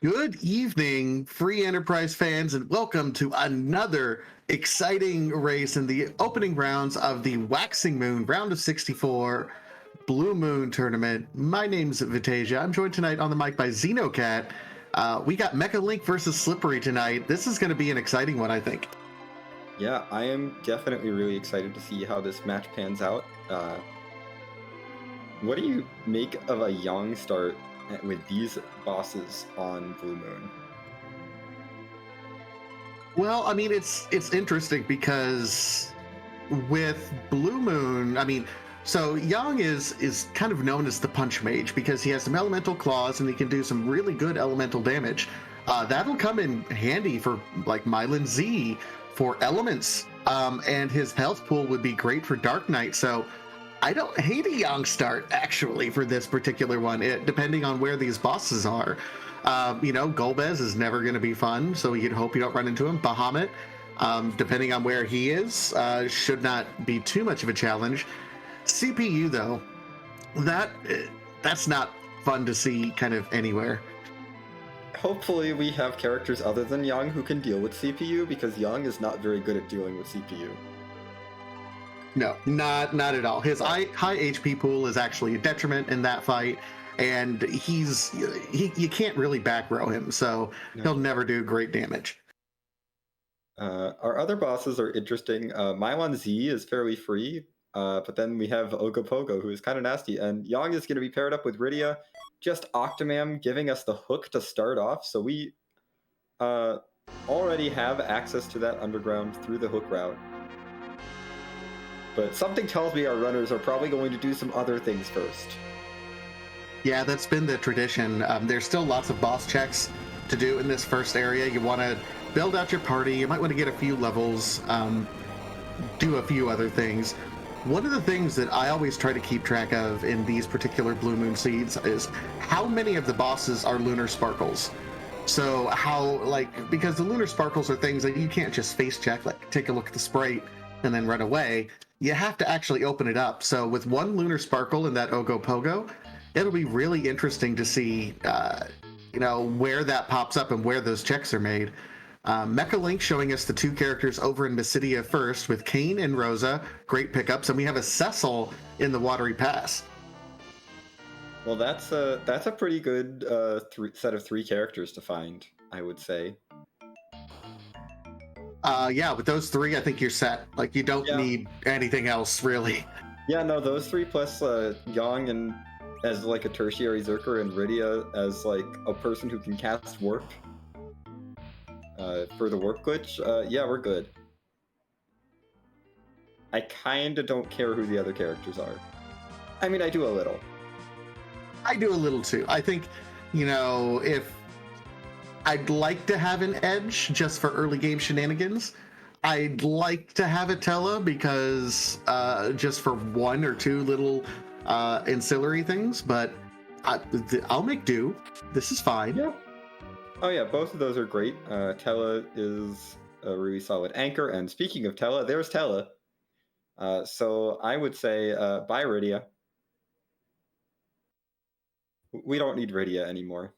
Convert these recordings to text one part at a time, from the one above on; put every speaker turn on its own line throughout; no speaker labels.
Good evening, free enterprise fans, and welcome to another exciting race in the opening rounds of the Waxing Moon Round of 64 Blue Moon Tournament. My name's Vitasia. I'm joined tonight on the mic by Xenocat. We got Mechalink versus Slippery tonight. This is going to be an exciting one, I think.
Yeah, I am definitely really excited to see how this match pans out. What do you make of a young start with these bosses on Blue Moon?
Well, I mean, it's interesting because with Blue Moon, so Yang is kind of known as the Punch Mage because he has some elemental claws and he can do some really good elemental damage. That'll come in handy for like Mylan Z for elements, and his health pool would be great for Dark Knight. So I don't hate a Yang start actually for this particular one, depending on where these bosses are. Golbez is never going to be fun, so you'd hope you don't run into him. Bahamut, depending on where he is, should not be too much of a challenge. CPU though, that's not fun to see kind of anywhere.
Hopefully we have characters other than Yang who can deal with CPU, because Yang is not very good at dealing with CPU.
No, not at all. His high HP pool is actually a detriment in that fight, and you can't really back row him, so he'll never do great damage.
Our other bosses are interesting. Mylan Z is fairly free, but then we have Ogopogo, who is kind of nasty, and Yang is going to be paired up with Rydia, just Octomam giving us the hook to start off, so we already have access to that underground through the hook route. But something tells me our runners are probably going to do some other things first.
Yeah, that's been the tradition. There's still lots of boss checks to do in this first area. You want to build out your party. You might want to get a few levels, do a few other things. One of the things that I always try to keep track of in these particular Blue Moon seeds is how many of the bosses are lunar sparkles. So because the lunar sparkles are things that you can't just face check, like take a look at the sprite and then run away. You have to actually open it up. So with one lunar sparkle in that Ogopogo, it'll be really interesting to see, where that pops up and where those checks are made. Mechalink showing us the two characters over in Mysidia first with Kane and Rosa, great pickups, and we have a Cecil in the Watery Pass.
Well, that's a pretty good set of three characters to find, I would say.
Yeah, with those three, I think you're set. Like, you don't need anything else, really.
Yeah, no, those three plus Yang and as like a tertiary Zerker, and Rydia as like a person who can cast warp for the warp glitch. Yeah, we're good. I kind of don't care who the other characters are. I mean, I do a little.
I do a little too. I think, if I'd like to have an edge just for early game shenanigans, I'd like to have a Tella because just for one or two little ancillary things, but I'll make do. This is fine.
Yeah. Oh yeah, both of those are great. Tella is a really solid anchor, and speaking of Tella, there's Tella. So I would say bye Rydia. We don't need Rydia anymore.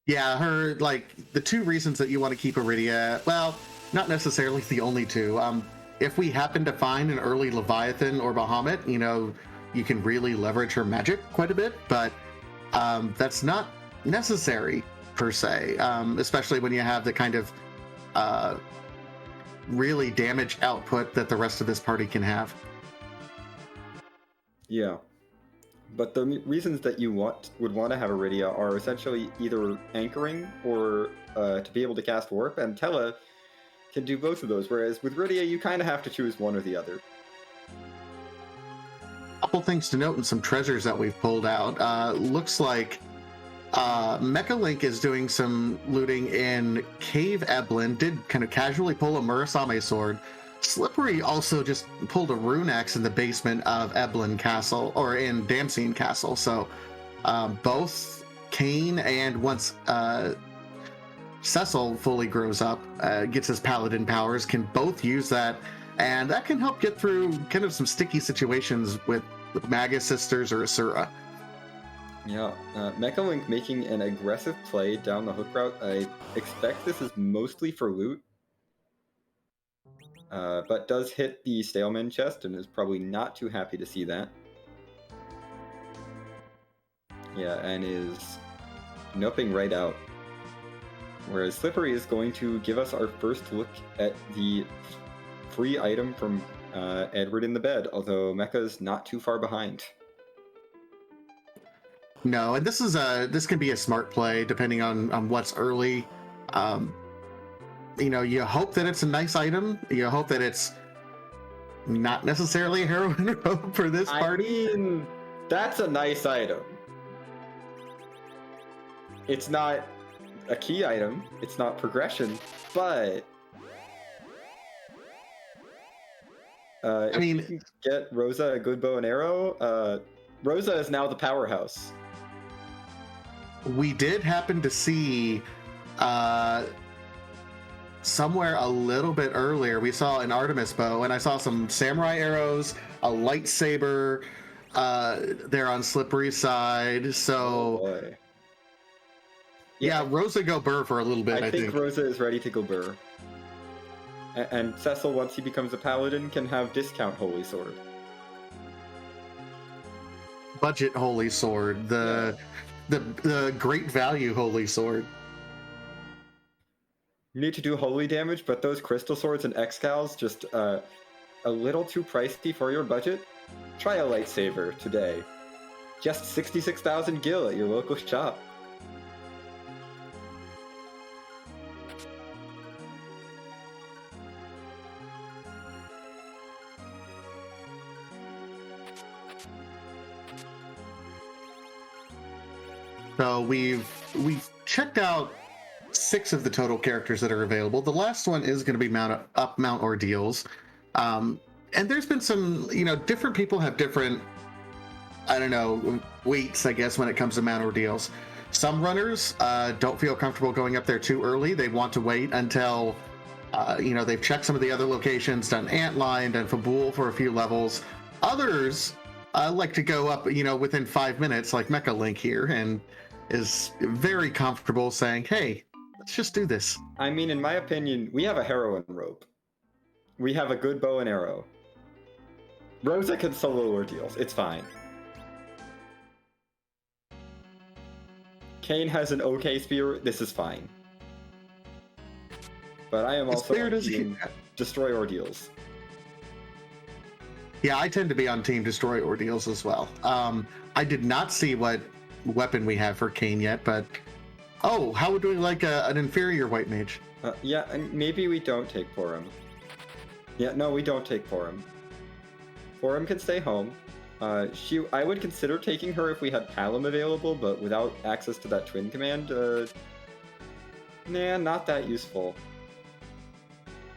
Yeah, her, the two reasons that you want to keep Iridia, well, not necessarily the only two. If we happen to find an early Leviathan or Bahamut, you can really leverage her magic quite a bit, but that's not necessary per se, especially when you have the kind of really damage output that the rest of this party can have.
Yeah. But the reasons that you would want to have Iridia are essentially either anchoring or to be able to cast warp, and Tella can do both of those, whereas with Rydia you kind of have to choose one or the other.
Couple things to note and some treasures that we've pulled out. Looks like Mechalink is doing some looting in Cave Eblin, did kind of casually pull a Murasame sword. Slippery also just pulled a rune axe in the basement of Eblin Castle, or in Damsine Castle. So both Kane and once Cecil fully grows up, gets his paladin powers, can both use that, and that can help get through kind of some sticky situations with Magus Sisters or Asura.
Yeah, Mechalink making an aggressive play down the hook route. I expect this is mostly for loot, but does hit the Staleman chest and is probably not too happy to see that. Yeah, and is noping right out. Whereas Slippery is going to give us our first look at the free item from Edward in the bed, although Mecha's not too far behind.
No, and this can be a smart play depending on what's early. You hope that it's a nice item. You hope that it's not necessarily a heroin rope for this party.
I mean, that's a nice item. It's not a key item. It's not progression, but I mean, if you can get Rosa a good bow and arrow. Rosa is now the powerhouse.
We did happen to see somewhere a little bit earlier, we saw an Artemis bow, and I saw some samurai arrows, a lightsaber there on Slippery's side. So,
boy.
Yeah, Rosa go burr for a little bit, I think.
Rosa is ready to go burr. And Cecil, once he becomes a paladin, can have discount Holy Sword.
Budget Holy Sword, the great value Holy Sword.
You need to do holy damage, but those crystal swords and excals just a little too pricey for your budget. Try a lightsaber today. Just 66,000 gil at your local shop.
So we've checked out 6 of the total characters that are available. The last one is going to be mount ordeals, and there's been some, different people have different, weights, I guess, when it comes to mount ordeals. Some runners don't feel comfortable going up there too early. They want to wait until they've checked some of the other locations, done Antline, done Fabul for a few levels. Others like to go up, within 5 minutes, like Mechalink here, and is very comfortable saying, hey, let's just do this.
I mean, in my opinion, we have a heroin rope. We have a good bow and arrow. Rosa can solo ordeals. It's fine. Kane has an okay spear. This is fine. But I am also on team destroy ordeals.
Yeah, I tend to be on team destroy ordeals as well. I did not see what weapon we have for Kane yet, but how would we like an inferior white mage?
Yeah, and maybe we don't take Porum. Yeah, no, we don't take Porum. Porum can stay home. I would consider taking her if we had Palom available, but without access to that twin command, nah, not that useful.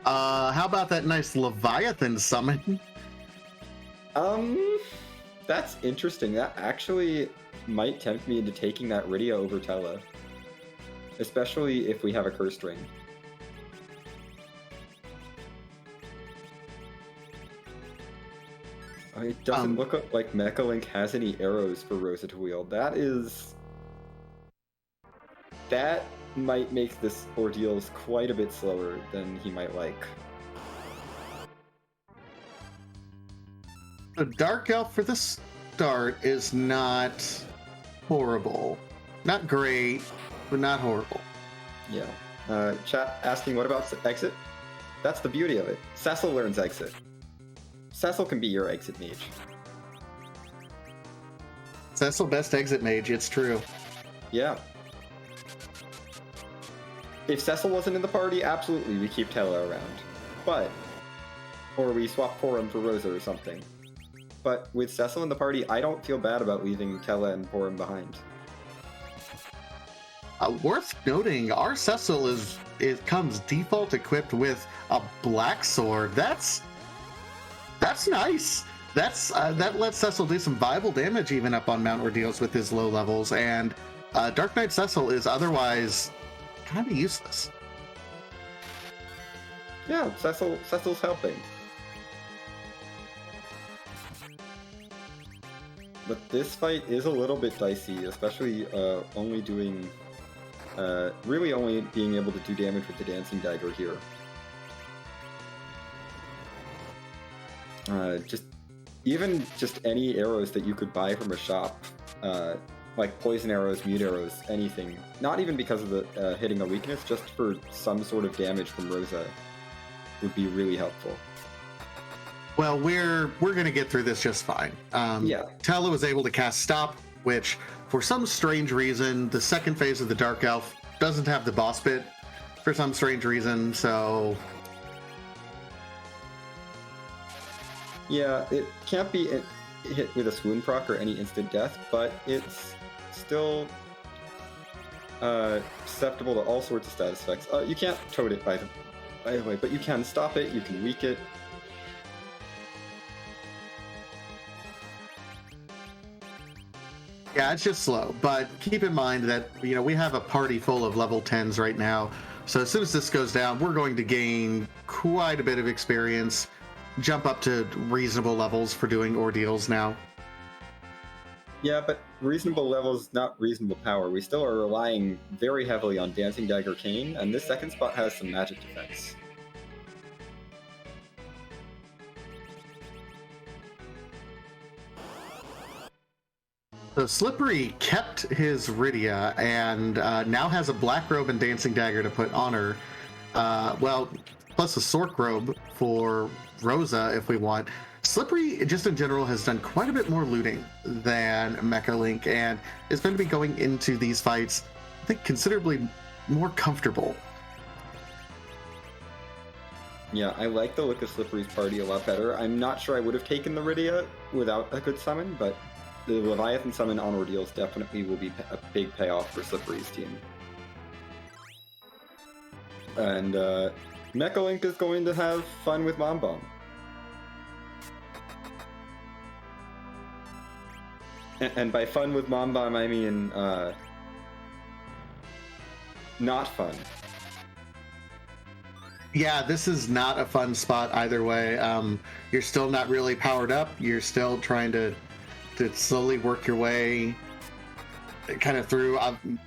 How about that nice Leviathan summon?
That's interesting. That actually might tempt me into taking that Rydia over Tella. Especially if we have a Curse Ring. It doesn't look like Mechalink has any arrows for Rosa to wield. That might make this ordeals quite a bit slower than he might like.
The Dark Elf for the start is not horrible. Not great, but not horrible.
Yeah. Chat asking, what about exit? That's the beauty of it. Cecil learns exit. Cecil can be your exit mage.
Cecil best exit mage, it's true.
Yeah. If Cecil wasn't in the party, absolutely we keep Tella around. Or we swap Porum for Rosa or something. But with Cecil in the party, I don't feel bad about leaving Tella and Porum behind.
Worth noting, our Cecil comes default equipped with a black sword. That's nice. That lets Cecil do some viable damage even up on Mount Ordeals with his low levels, and Dark Knight Cecil is otherwise kind of useless.
Yeah, Cecil's helping. But this fight is a little bit dicey, especially only doing, really only being able to do damage with the Dancing Dagger here. Even just any arrows that you could buy from a shop, like poison arrows, mute arrows, anything. Not even because of the hitting a weakness, just for some sort of damage from Rosa would be really helpful.
Well, we're gonna get through this just fine.
Yeah.
Tala was able to cast Stop, which, for some strange reason, the second phase of the Dark Elf doesn't have the boss bit for some strange reason, so...
Yeah, it can't be hit with a swoon proc or any instant death, but it's still susceptible to all sorts of status effects. You can't toad it, by the way, but you can stop it, you can weak it.
Yeah, it's just slow, but keep in mind that, you know, we have a party full of level 10s right now, so as soon as this goes down, we're going to gain quite a bit of experience, jump up to reasonable levels for doing ordeals now.
Yeah, but reasonable levels, not reasonable power. We still are relying very heavily on Dancing Dagger Cane, and this second spot has some magic defense.
So Slippery kept his Rydia and now has a black robe and Dancing Dagger to put on her. Well, plus a Sork robe for Rosa if we want. Slippery, just in general, has done quite a bit more looting than Mechalink and is going to be going into these fights, I think, considerably more comfortable.
Yeah, I like the look of Slippery's party a lot better. I'm not sure I would have taken the Rydia without a good summon, but the Leviathan summon on ordeals definitely will be a big payoff for Slippery's team. And Mechalink is going to have fun with Mom Bomb. And by fun with Mom Bomb, I mean not fun.
Yeah, this is not a fun spot either way. You're still not really powered up. You're still trying to slowly work your way kind of through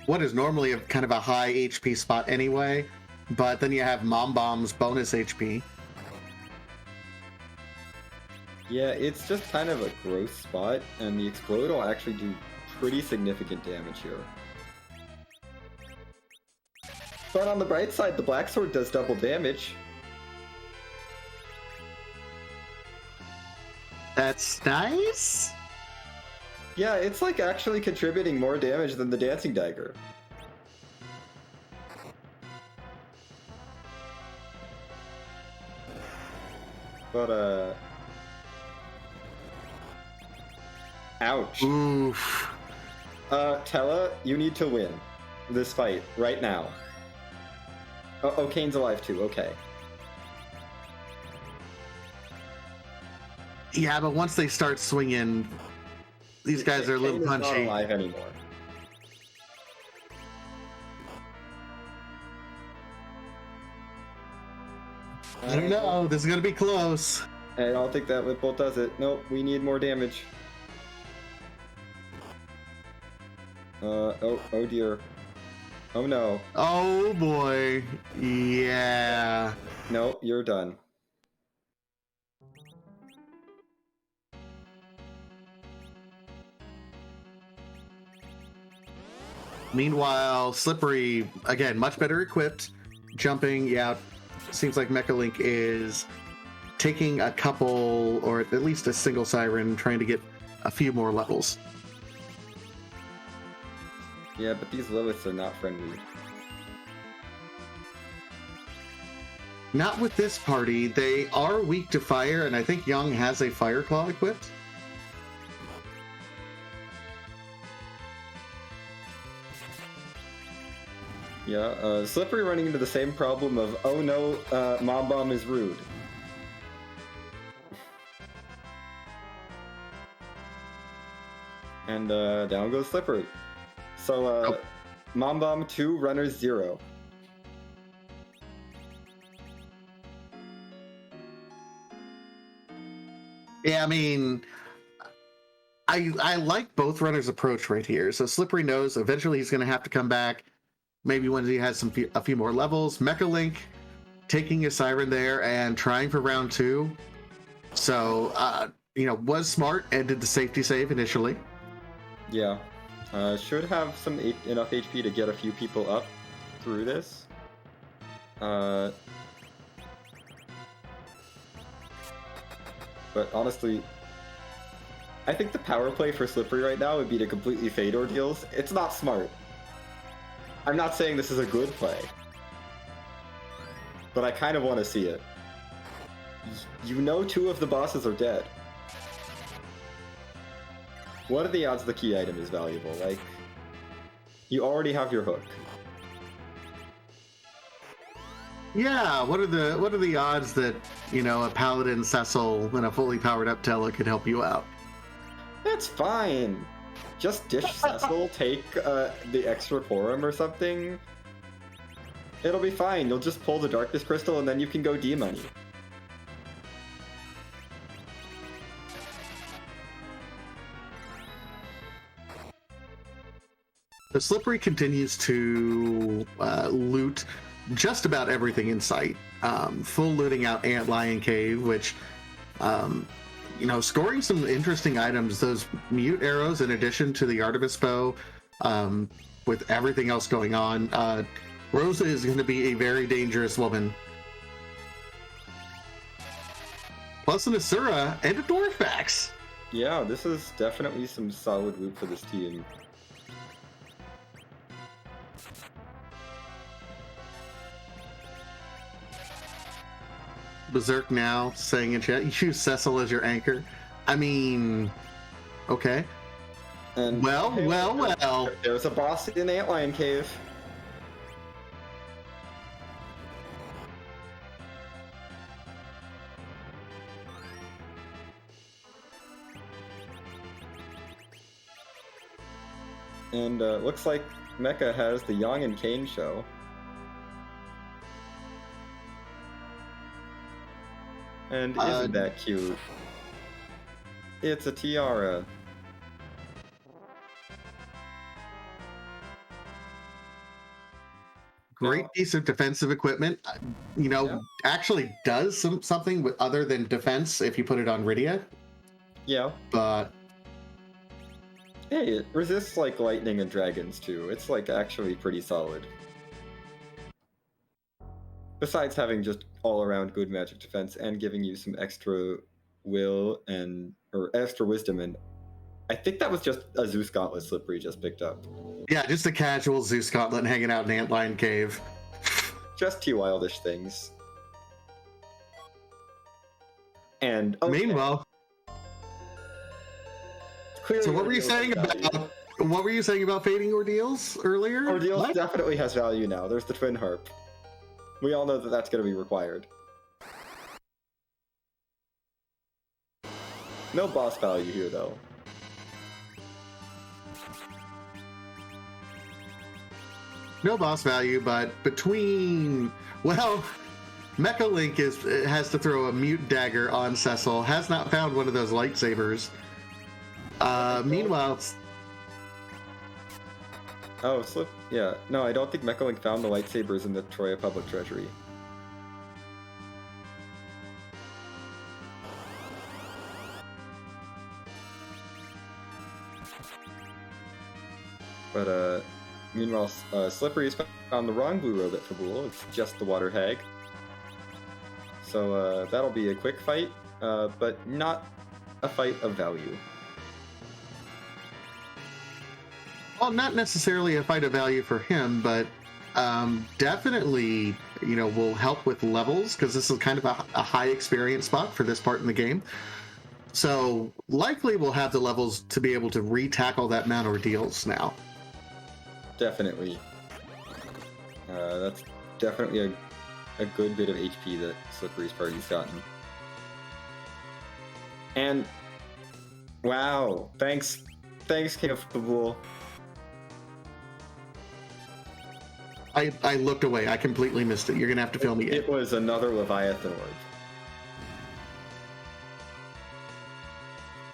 what is normally a kind of a high HP spot anyway, but then you have Mom Bomb's bonus HP.
Yeah, it's just kind of a gross spot, and the Explode will actually do pretty significant damage here. But on the bright side, the Black Sword does double damage.
That's nice.
Yeah, it's like actually contributing more damage than the Dancing Dagger. But, ouch.
Oof.
Tella, you need to win this fight right now. Oh, Kane's alive too, okay.
Yeah, but once they start swinging, these guys are a little
Kane
punchy.
is not alive anymore.
I don't know. This is gonna be close.
I don't think that Whip Bolt does it. Nope, we need more damage. Oh dear. Oh no.
Oh boy. Yeah.
No, you're done.
Meanwhile, Slippery, again, much better equipped. Jumping, yeah, seems like Mechalink is taking a couple, or at least a single Siren, trying to get a few more levels.
Yeah, but these Liliths are not friendly.
Not with this party. They are weak to fire, and I think Young has a Fire Claw equipped.
Yeah, Slippery running into the same problem of, oh no, Mom Bomb is rude. And down goes Slippery. So, Mom Bomb 2, Runners 0.
Yeah, I mean, I like both runners' approach right here. So Slippery knows eventually he's going to have to come back. Maybe when he has a few more levels. Mechalink taking a Siren there and trying for round 2. So, was smart and did the safety save initially.
Yeah. Should have enough HP to get a few people up through this. But honestly, I think the power play for Slippery right now would be to completely fade Ordeals. It's not smart. I'm not saying this is a good play, but I kind of want to see it. You know 2 of the bosses are dead. What are the odds the key item is valuable? Like, you already have your hook.
Yeah, what are the odds that, a Paladin Cecil and a fully powered up Tela could help you out?
That's fine. Just dish Cecil, take the extra Forum or something. It'll be fine. You'll just pull the Darkness Crystal and then you can go D-Money.
The Slippery continues to loot just about everything in sight. Full looting out Ant Lion Cave, which, scoring some interesting items. Those mute arrows, in addition to the Artemis bow, with everything else going on. Rosa is going to be a very dangerous woman. Plus an Asura and a Dwarfax.
Yeah, this is definitely some solid loot for this team.
Berserk now saying in chat, you use Cecil as your anchor. I mean, okay.
And
well.
There's a boss in Antlion Cave. And looks like Mecha has the Yang and Kane show. And isn't that cute? It's a tiara.
Great piece of defensive equipment. Actually does something with other than defense if you put it on Rydia.
Yeah.
But
hey, it resists like lightning and dragons too. It's like actually pretty solid. Besides having just all-around good magic defense and giving you some extra will or extra wisdom, and I think that was just a Zeus Gauntlet Slippery just picked up.
Yeah, just a casual Zeus Gauntlet hanging out in Antlion Cave.
Just 2 wildish things. And okay.
Meanwhile,
clearly,
so what were you saying about fading Ordeals earlier?
Ordeals definitely has value now. There's the Twin Harp. We all know that that's going to be required. No boss value here, though.
No boss value, but Mechalink has to throw a mute dagger on Cecil. Has not found one of those lightsabers. Meanwhile,
oh, Slip. Yeah, no, I don't think Mechalink found the lightsabers in the Troya Public Treasury. But meanwhile, Slippery's found the wrong blue robe at Fabul. It's just the Water Hag. So that'll be a quick fight, but not a fight of value.
Well, not necessarily a fight of value for him, but definitely, will help with levels, because this is kind of a high experience spot for this part in the game. So likely we'll have the levels to be able to re-tackle that Mount Ordeals now.
Definitely. That's definitely a good bit of HP that Slippery's party's gotten. And wow, thanks King of Fabul.
I looked away. I completely missed it. You're gonna have to fill me in.
It was another Leviathan orb.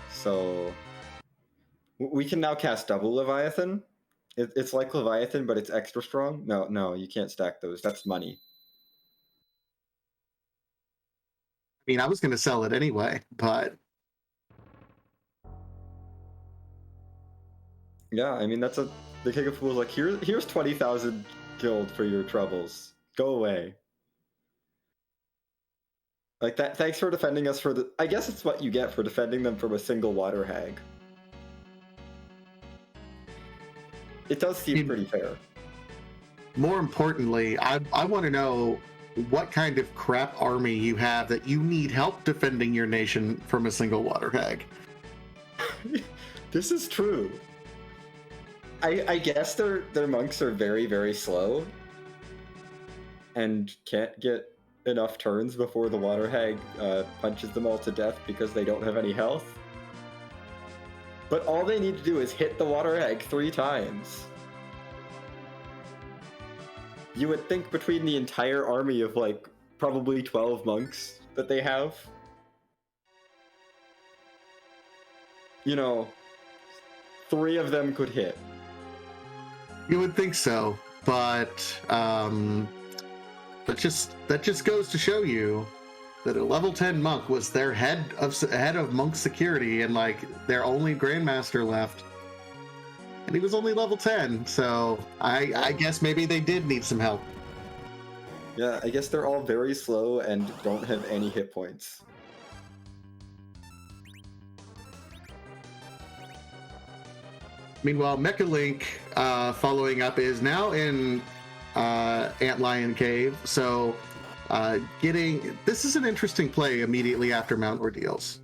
So We can now cast double Leviathan. It's like Leviathan, but it's extra strong. No, you can't stack those. That's money.
I mean, I was going to sell it anyway, but
Yeah, I mean the King of Fools like here's 20,000 gold for your troubles. Go away. Like that. Thanks for defending us for the. I guess it's what you get for defending them from a single water hag. It does seem pretty fair.
more importantly, I want to know what kind of crap army you have that you need help defending your nation from a single water hag.
This is true. I guess their monks are very, very slow and can't get enough turns before the water hag punches them all to death because they don't have any health. But all they need to do is hit the water hag 3 times. You would think between the entire army of like probably 12 monks that they have, you know, 3 of them could hit.
You would think so, but that just goes to show you that a level 10 monk was their head of monk security and like their only grandmaster left. And he was only level 10, so I guess maybe they did need some help.
Yeah, I guess they're all very slow and don't have any hit points.
Meanwhile, Mechalink, following up, is now in Antlion Cave, so this is an interesting play immediately after Mount Ordeals.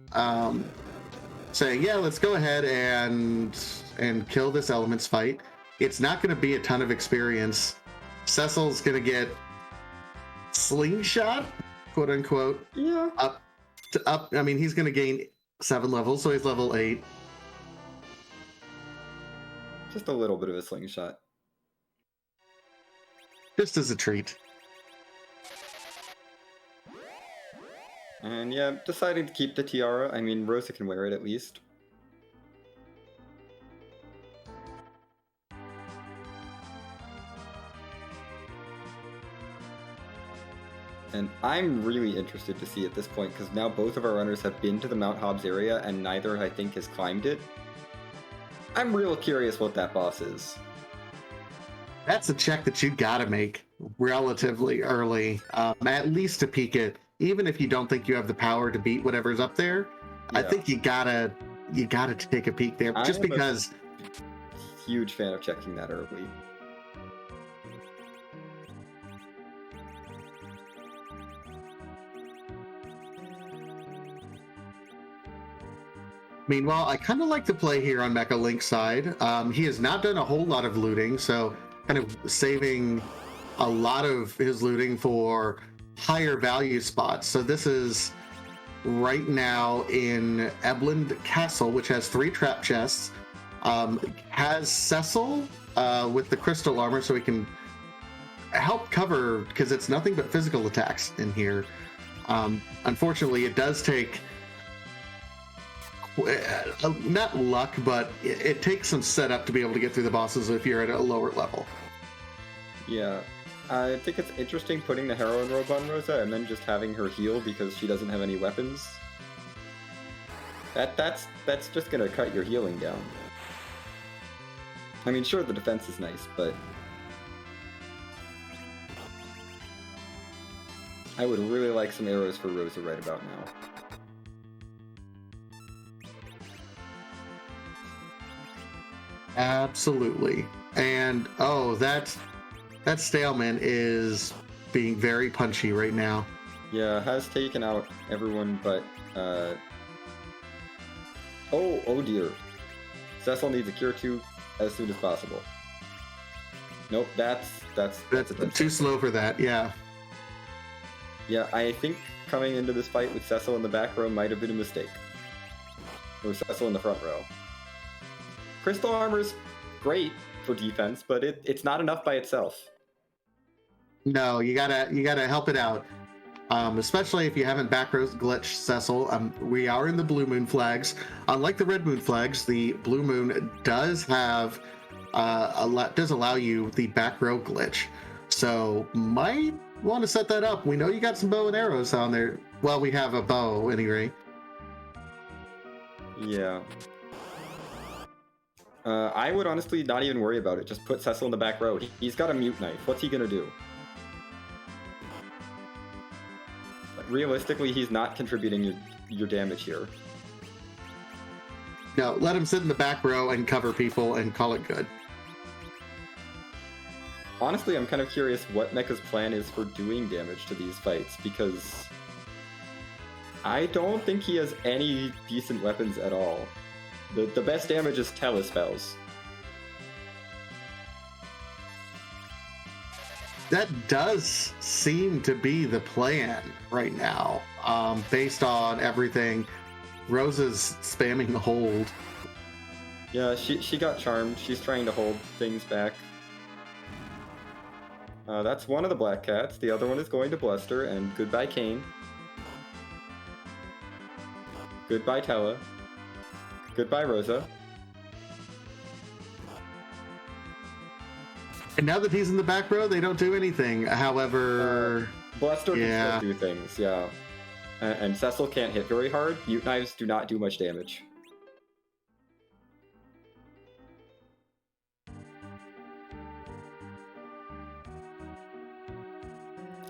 Saying, yeah, let's go ahead and kill this elements fight. It's not going to be a ton of experience. Cecil's going to get slingshot, quote unquote.
Yeah.
Up. I mean, he's going to gain 7 levels, so he's level 8.
Just a little bit of a slingshot.
Just as a treat.
And yeah, deciding to keep the tiara. I mean, Rosa can wear it at least. And I'm really interested to see at this point, because now both of our runners have been to the Mount Hobbs area, and neither, I think, has climbed it. I'm real curious what that boss is.
That's a check that you gotta make relatively early, at least to peek it. Even if you don't think you have the power to beat whatever's up there, yeah. I think you gotta take a peek there, just because.
Huge fan of checking that early.
Meanwhile, I kind of like to play here on Mechalink's side. He has not done a whole lot of looting, so kind of saving a lot of his looting for higher value spots. So this is right now in Ebland Castle, which has 3 trap chests. Has Cecil with the crystal armor, so he can help cover, because it's nothing but physical attacks in here. Unfortunately, it does take not luck, but it takes some setup to be able to get through the bosses if you're at a lower level.
Yeah, I think it's interesting putting the heroine robe on Rosa and then just having her heal because she doesn't have any weapons. That's just gonna cut your healing down. I mean, sure, the defense is nice, but I would really like some arrows for Rosa right about now.
Absolutely. And that Staleman is being very punchy right now.
Yeah, has taken out everyone but oh dear. Cecil needs a cure 2 as soon as possible. Nope, that's
too slow for that. Yeah,
I think coming into this fight with Cecil in the back row might have been a mistake. Or Cecil in the front row. Crystal armor's great for defense, but it's not enough by itself.
No, you gotta help it out. especially if you haven't back row glitched Cecil. We are in the Blue Moon flags. Unlike the Red Moon flags, the Blue Moon does have does allow you the back row glitch. So might want to set that up. We know you got some bow and arrows on there. Well, we have a bow anyway.
Yeah. I would honestly not even worry about it. Just put Cecil in the back row. He's got a mute knife. What's he gonna do? Realistically, he's not contributing your damage here.
No, let him sit in the back row and cover people and call it good.
Honestly, I'm kind of curious what Mecha's plan is for doing damage to these fights, because I don't think he has any decent weapons at all. The best damage is telespells.
That does seem to be the plan right now, based on everything. Rosa's spamming the hold.
Yeah, she got charmed. She's trying to hold things back. That's one of the black cats. The other one is going to Bluster, and goodbye Kane. Goodbye Tella. Goodbye Rosa.
And now that he's in the back row, they don't do anything. However,
Bluster can still do things, yeah. And Cecil can't hit very hard. Mute knives do not do much damage.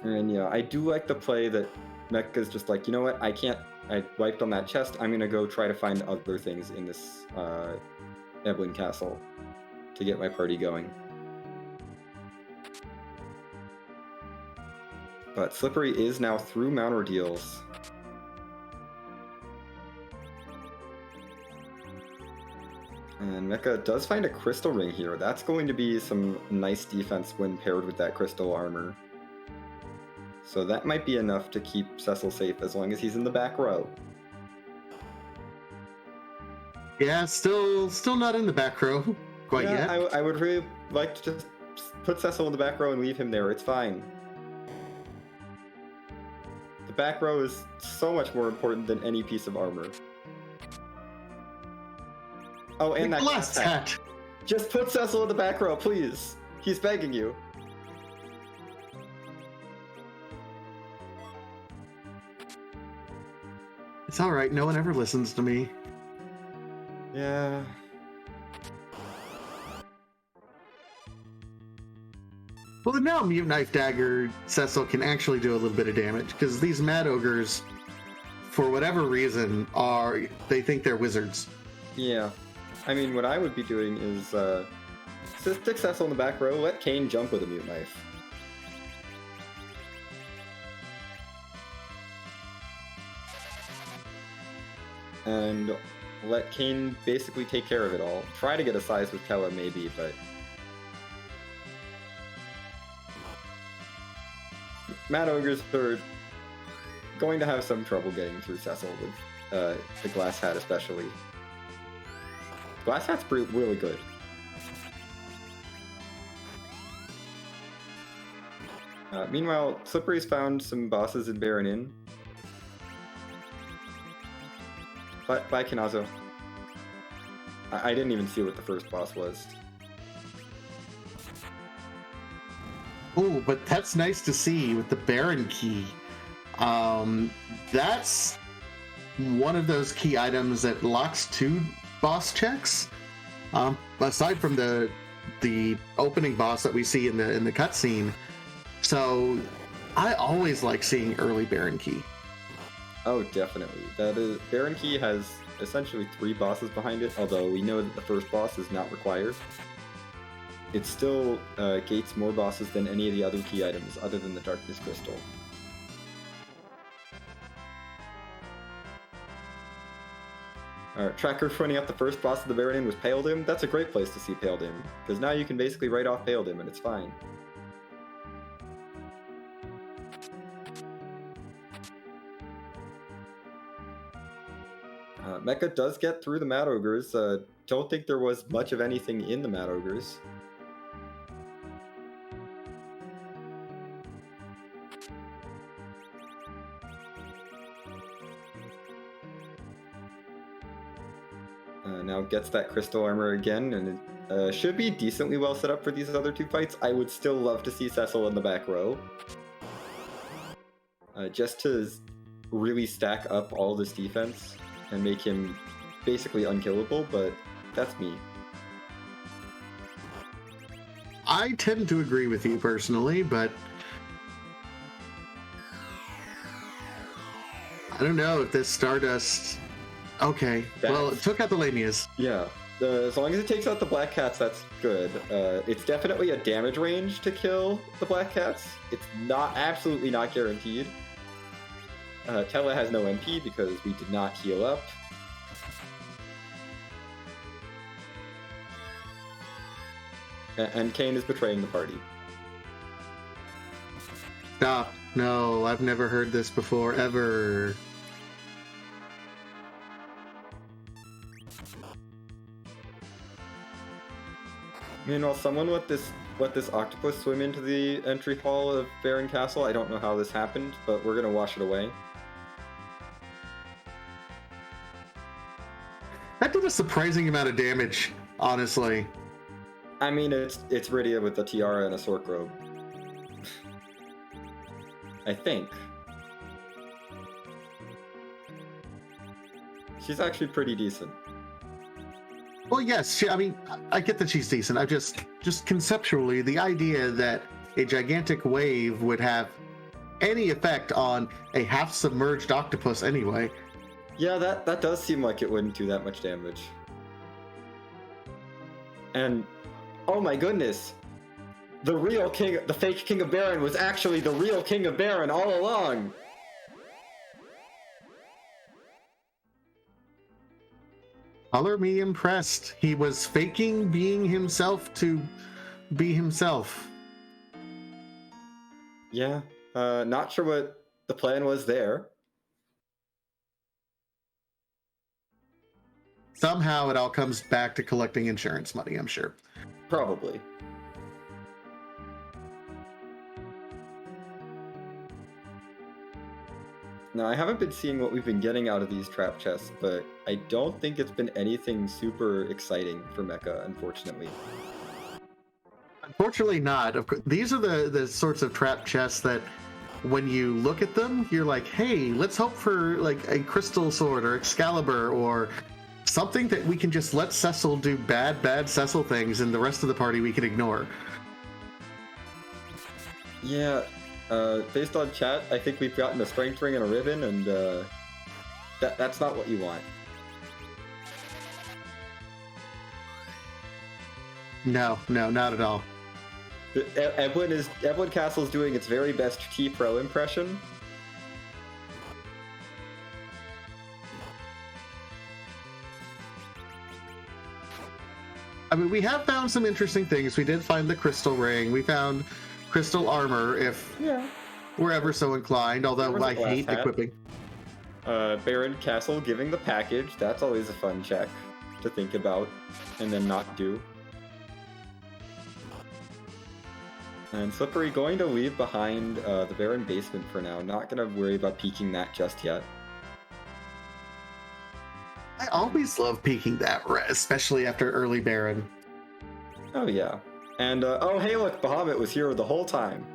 And yeah, I do like the play that Mecha's just like, you know what, I wiped on that chest, I'm gonna go try to find other things in this Evelyn Castle to get my party going. But Slippery is now through Mount Ordeals. And Mecha does find a crystal ring here. That's going to be some nice defense when paired with that crystal armor. So that might be enough to keep Cecil safe as long as he's in the back row.
Yeah, still not in the back row quite yet.
I would really like to just put Cecil in the back row and leave him there. It's fine. The back row is so much more important than any piece of armor. Oh, and that glass hat. Just put Cecil in the back row, please. He's begging you.
It's all right. No one ever listens to me.
Yeah.
Well, then now Mute Knife Dagger Cecil can actually do a little bit of damage, because these Mad Ogres, for whatever reason, they think they're wizards.
Yeah. I mean, what I would be doing is stick Cecil in the back row, let Kane jump with a Mute Knife. And let Kane basically take care of it all. Try to get a size with Tella maybe, but Mad Ogres are going to have some trouble getting through Cecil with the Glass Hat especially. Glass Hat's really good. Meanwhile, Slippery's found some bosses in Baron Inn. Bye, Kinazo. I didn't even see what the first boss was.
Oh, but that's nice to see with the Baron key. That's one of those key items that locks 2 boss checks. Aside from the opening boss that we see in the cutscene. So I always like seeing early Baron key.
Oh, definitely. Baron Key has essentially 3 bosses behind it, although we know that the first boss is not required. It still gates more bosses than any of the other key items, other than the Darkness Crystal. Tracker pointing out the first boss of the Baron Inn was Pale Dim. That's a great place to see Pale Dim, because now you can basically write off Pale Dim and it's fine. Mecha does get through the Mad Ogres. Don't think there was much of anything in the Mad Ogres. Now gets that crystal armor again, and it should be decently well set up for these other two fights. I would still love to see Cecil in the back row. Just to really stack up all this defense and make him basically unkillable, but that's me.
I tend to agree with you personally, but I don't know if this Stardust... Okay, well, it took out the Lamias.
Yeah, as long as it takes out the Black Cats, that's good. It's definitely a damage range to kill the Black Cats. It's absolutely not guaranteed. Tella has no MP because we did not heal up. And Kane is betraying the party.
Stop. No, I've never heard this before, ever.
Meanwhile, someone let this octopus swim into the entry hall of Baron Castle. I don't know how this happened, but we're gonna wash it away.
That did a surprising amount of damage, honestly.
I mean, it's Rydia with a tiara and a Sork robe. I think. She's actually pretty decent.
Well, yes, I mean, I get that she's decent. I just conceptually, the idea that a gigantic wave would have any effect on a half-submerged octopus anyway.
Yeah, that does seem like it wouldn't do that much damage. And, oh my goodness, the fake King of Baron was actually the real King of Baron all along!
Color me impressed. He was faking being himself to be himself.
Yeah, not sure what the plan was there.
Somehow it all comes back to collecting insurance money, I'm sure.
Probably. Now, I haven't been seeing what we've been getting out of these trap chests, but I don't think it's been anything super exciting for Mecha, unfortunately.
Unfortunately not. Of course, these are the sorts of trap chests that when you look at them, you're like, hey, let's hope for like a crystal sword or Excalibur or something that we can just let Cecil do bad Cecil things and the rest of the party we can ignore.
Yeah, based on chat, I think we've gotten a strength ring and a ribbon, and that's not what you want.
No, not at all.
Evelyn Castle's doing its very best T-Pro impression.
I mean, we have found some interesting things. We did find the crystal ring. We found crystal armor, if we're ever so inclined, although I hate equipping.
Baron Castle giving the package. That's always a fun check to think about and then not do. And Slippery going to leave behind the Baron basement for now. Not going to worry about peeking that just yet.
I always love peeking that, especially after early Baron.
Oh yeah. And, oh hey look, Bahamut was here the whole time.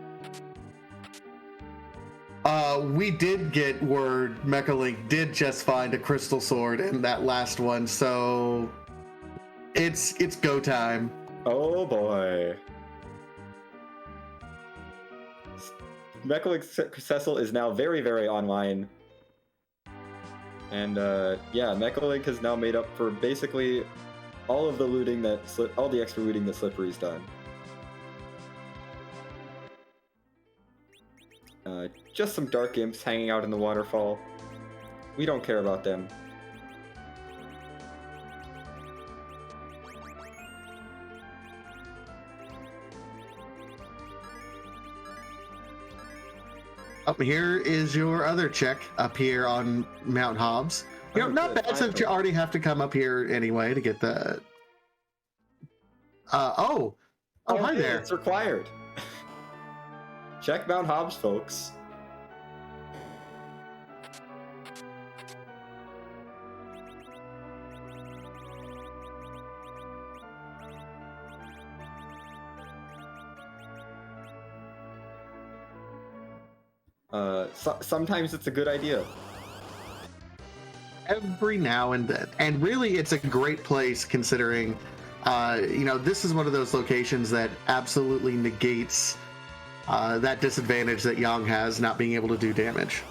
We did get word Mechalink did just find a crystal sword in that last one, so it's go time.
Oh boy. Mechalink Cecil is now very, very online. And yeah, Mechalink has now made up for basically all of the looting all the extra looting that Slippery's done. Just some dark imps hanging out in the waterfall. We don't care about them.
Up here is your other check up here on Mount Hobbs. You know, not bad since you already have to come up here anyway to get the... Oh, hi there.
It's required. Check Mount Hobbs, folks. Sometimes it's a good idea.
Every now and then, and really it's a great place considering this is one of those locations that absolutely negates that disadvantage that Yang has, not being able to do damage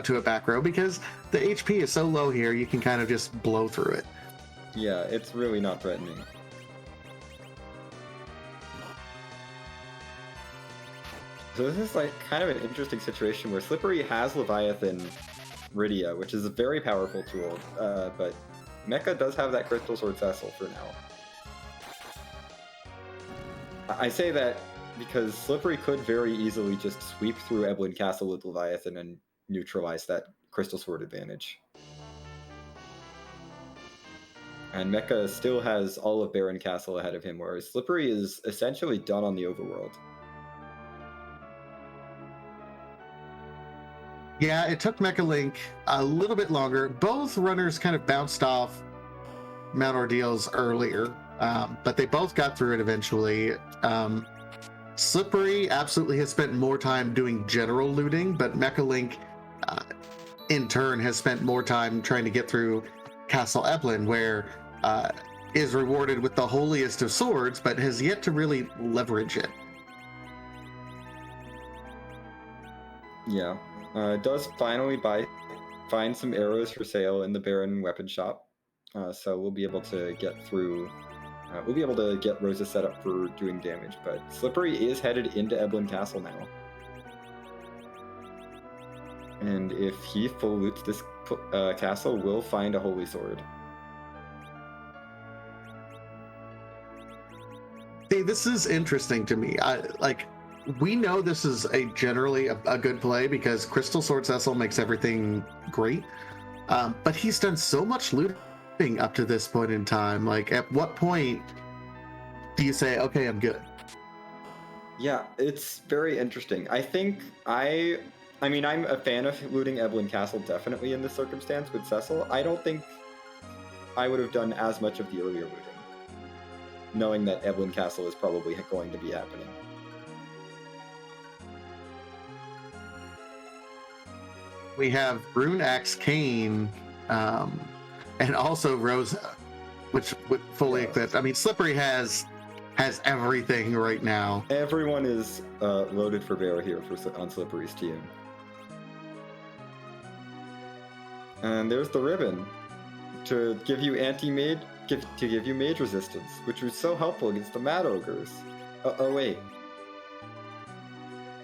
to a back row, because the HP is so low here you can kind of just blow through it.
Yeah, it's really not threatening. So this is like kind of an interesting situation where Slippery has Leviathan Rydia, which is a very powerful tool, but Mecha does have that Crystal Sword Cecil for now. I say that because Slippery could very easily just sweep through Eblin Castle with Leviathan and neutralize that Crystal Sword advantage. And Mecha still has all of Baron Castle ahead of him, whereas Slippery is essentially done on the overworld.
Yeah, it took Mechalink a little bit longer. Both runners kind of bounced off Mount Ordeals earlier, but they both got through it eventually. Slippery absolutely has spent more time doing general looting, but Mechalink, in turn, has spent more time trying to get through Castle Eblin, where is rewarded with the holiest of swords, but has yet to really leverage it.
Yeah. Does finally find some arrows for sale in the Baron weapon shop, so we'll be able to get through. We'll be able to get Rosa set up for doing damage, but Slippery is headed into Eblin Castle now. And if he full loots this castle, we'll find a holy sword.
See, this is interesting to me. We know this is generally a good play because Crystal Sword Cecil makes everything great, but he's done so much looting up to this point in time. Like, at what point do you say, okay, I'm good?
Yeah, it's very interesting. I think I mean, I'm a fan of looting Eblin Castle definitely in this circumstance with Cecil. I don't think I would have done as much of the earlier looting, knowing that Eblin Castle is probably going to be happening.
We have Rune Axe Kane, and also Rosa, which would fully equip. I mean, Slippery has everything right now.
Everyone is loaded for bear here on Slippery's team. And there's the ribbon to give you give you mage resistance, which was so helpful against the Mad Ogres. Oh wait,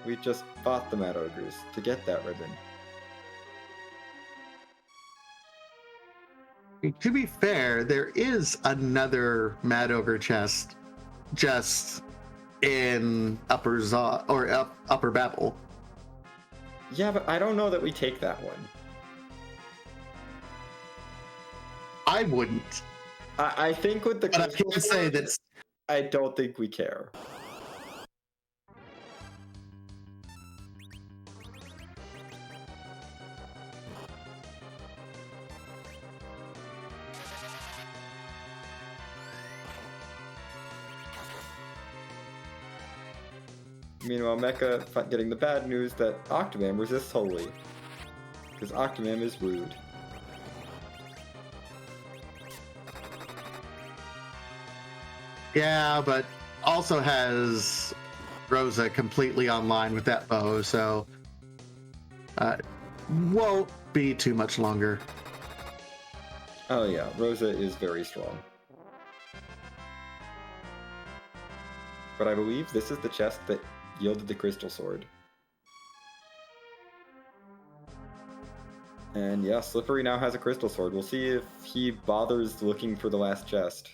we just fought the Mad Ogres to get that ribbon.
To be fair, there is another Mad Ogre chest just in Upper Babel.
Yeah, but I don't know that we take that one.
I wouldn't.
I think with the
but I can't say that.
I don't think we care. Meanwhile, Mecha getting the bad news that Octomam resists Holy, because Octomam is rude.
Yeah, but also has Rosa completely online with that bow, so won't be too much longer.
Oh yeah, Rosa is very strong. But I believe this is the chest that yielded the crystal sword. And yeah, Slippery now has a crystal sword. We'll see if he bothers looking for the last chest.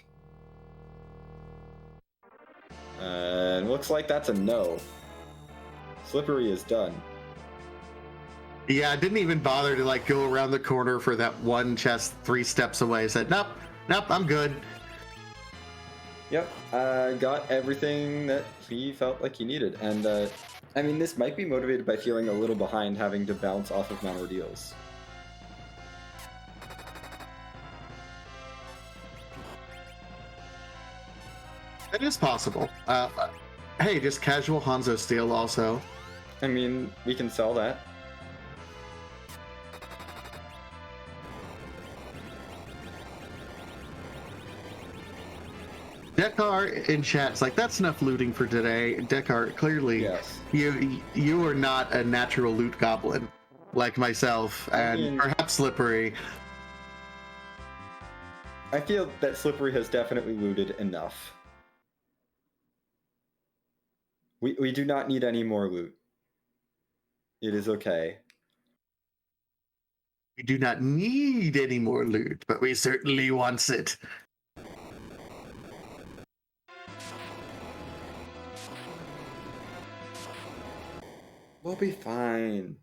And looks like that's a no. Slippery is done.
Yeah, I didn't even bother to go around the corner for that one chest 3 steps away. Said, nope, I'm good.
Yep, got everything that he felt like he needed. And I mean, this might be motivated by feeling a little behind having to bounce off of Mount Ordeals.
It is possible. Hey, just casual Hanzo steal also.
I mean, we can sell that.
Dekar in chat's like, that's enough looting for today. Dekar, clearly,
Yes.
you are not a natural loot goblin like myself and perhaps Slippery.
I feel that Slippery has definitely looted enough. We do not need any more loot. It is okay.
We do not need any more loot, but we certainly want it.
We'll be fine.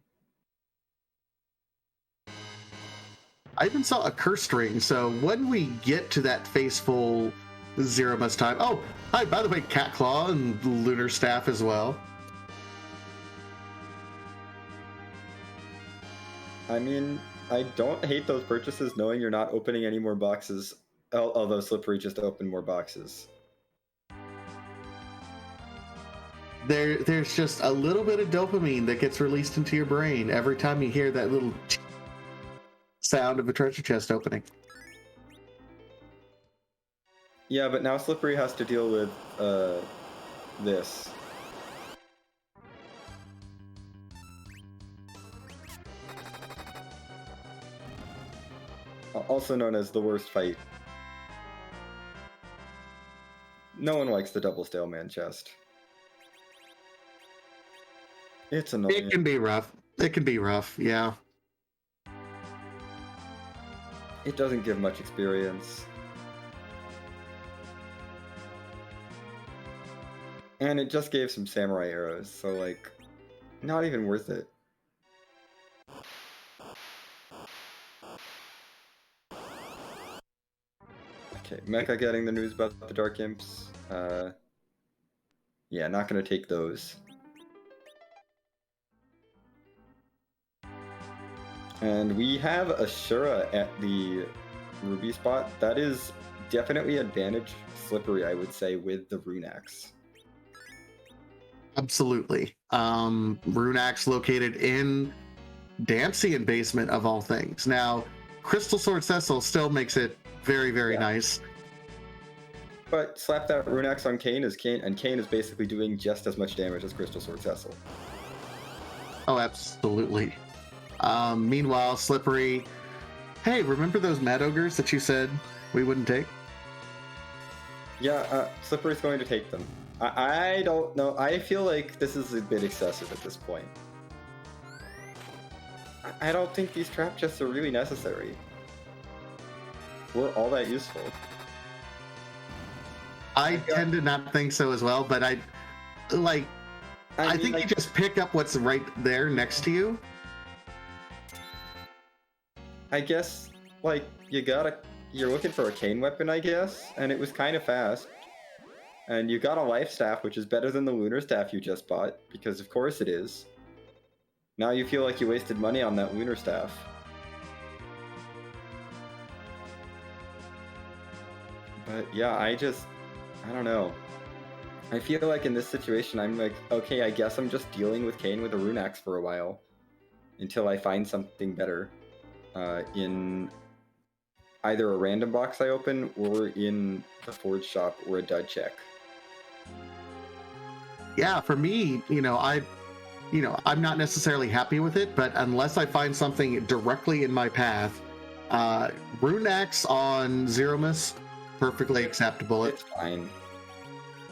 I even saw a curse ring, so when we get to that faceful Zemus time... Oh, hi, by the way, Cat Claw and Lunar Staff as well.
I mean, I don't hate those purchases knowing you're not opening any more boxes, although Slippery just opened more boxes.
There's just a little bit of dopamine that gets released into your brain every time you hear that little sound of a treasure chest opening.
Yeah, but now Slippery has to deal with this. Also known as the worst fight. No one likes the double Staleman chest. It's annoying.
It can be rough. It can be rough, yeah.
It doesn't give much experience. And it just gave some samurai arrows, so like, not even worth it. Okay, Mecha getting the news about the Dark Imps. Yeah, not gonna take those. And we have Ashura at the Ruby spot. That is definitely advantage Slippery, I would say, with the Rune Axe.
Absolutely. Rune Axe located in Dancian basement of all things. Now, Crystal Sword Cecil still makes it very, very nice.
But slap that Rune Axe on Kane, and Kane is basically doing just as much damage as Crystal Sword Cecil.
Oh, absolutely. Meanwhile, Slippery, hey, remember those Mad Ogres that you said we wouldn't take?
Yeah, Slippery's going to take them. I don't know. I feel like this is a bit excessive at this point. I don't think these trap chests are really necessary. Or all that useful.
I tend to not think so as well, but I think you just pick up what's right there next to you.
I guess, like, you're looking for a cane weapon, I guess, and it was kind of fast. And you got a life staff, which is better than the lunar staff you just bought, because of course it is. Now you feel like you wasted money on that lunar staff. But yeah, I don't know. I feel like in this situation, I'm like, okay, I guess I'm just dealing with Kane with a Rune Axe for a while. Until I find something better. In either a random box I open, or in the Forge shop, or a dud check.
Yeah, for me, I'm not necessarily happy with it, but unless I find something directly in my path, Rune Axe on Zemus, perfectly acceptable.
It's fine.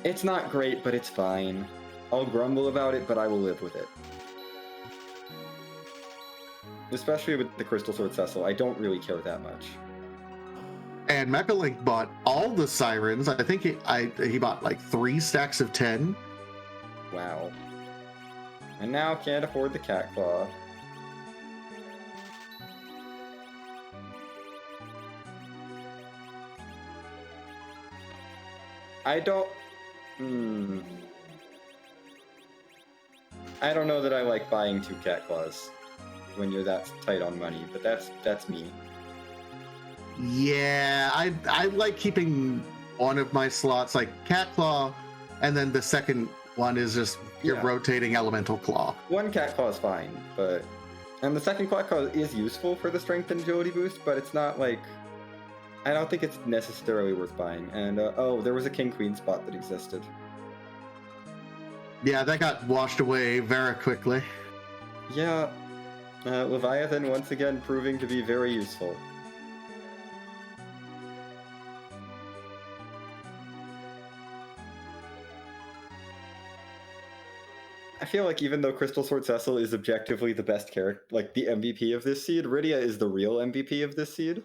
It's not great, but it's fine. I'll grumble about it, but I will live with it. Especially with the Crystal Sword Cecil, I don't really care that much.
And Mechalink bought all the Sirens. I think he bought like 3 stacks of 10.
Wow. And now can't afford the Cat Claw. I don't know that I like buying 2 Cat Claws when you're that tight on money, but that's me.
Yeah, I like keeping one of my slots like Cat Claw, and then the second one is just your
Yeah.
rotating elemental claw.
One cat claw is fine, but and the second cat claw is useful for the strength and agility boost, but it's not like I don't think it's necessarily worth buying. And oh, there was a king queen spot that existed.
Yeah, that got washed away very quickly.
Yeah, Leviathan once again proving to be very useful. I feel like even though Crystal Sword Cecil is objectively the best character, like the MVP of this seed, Rydia is the real MVP of this seed.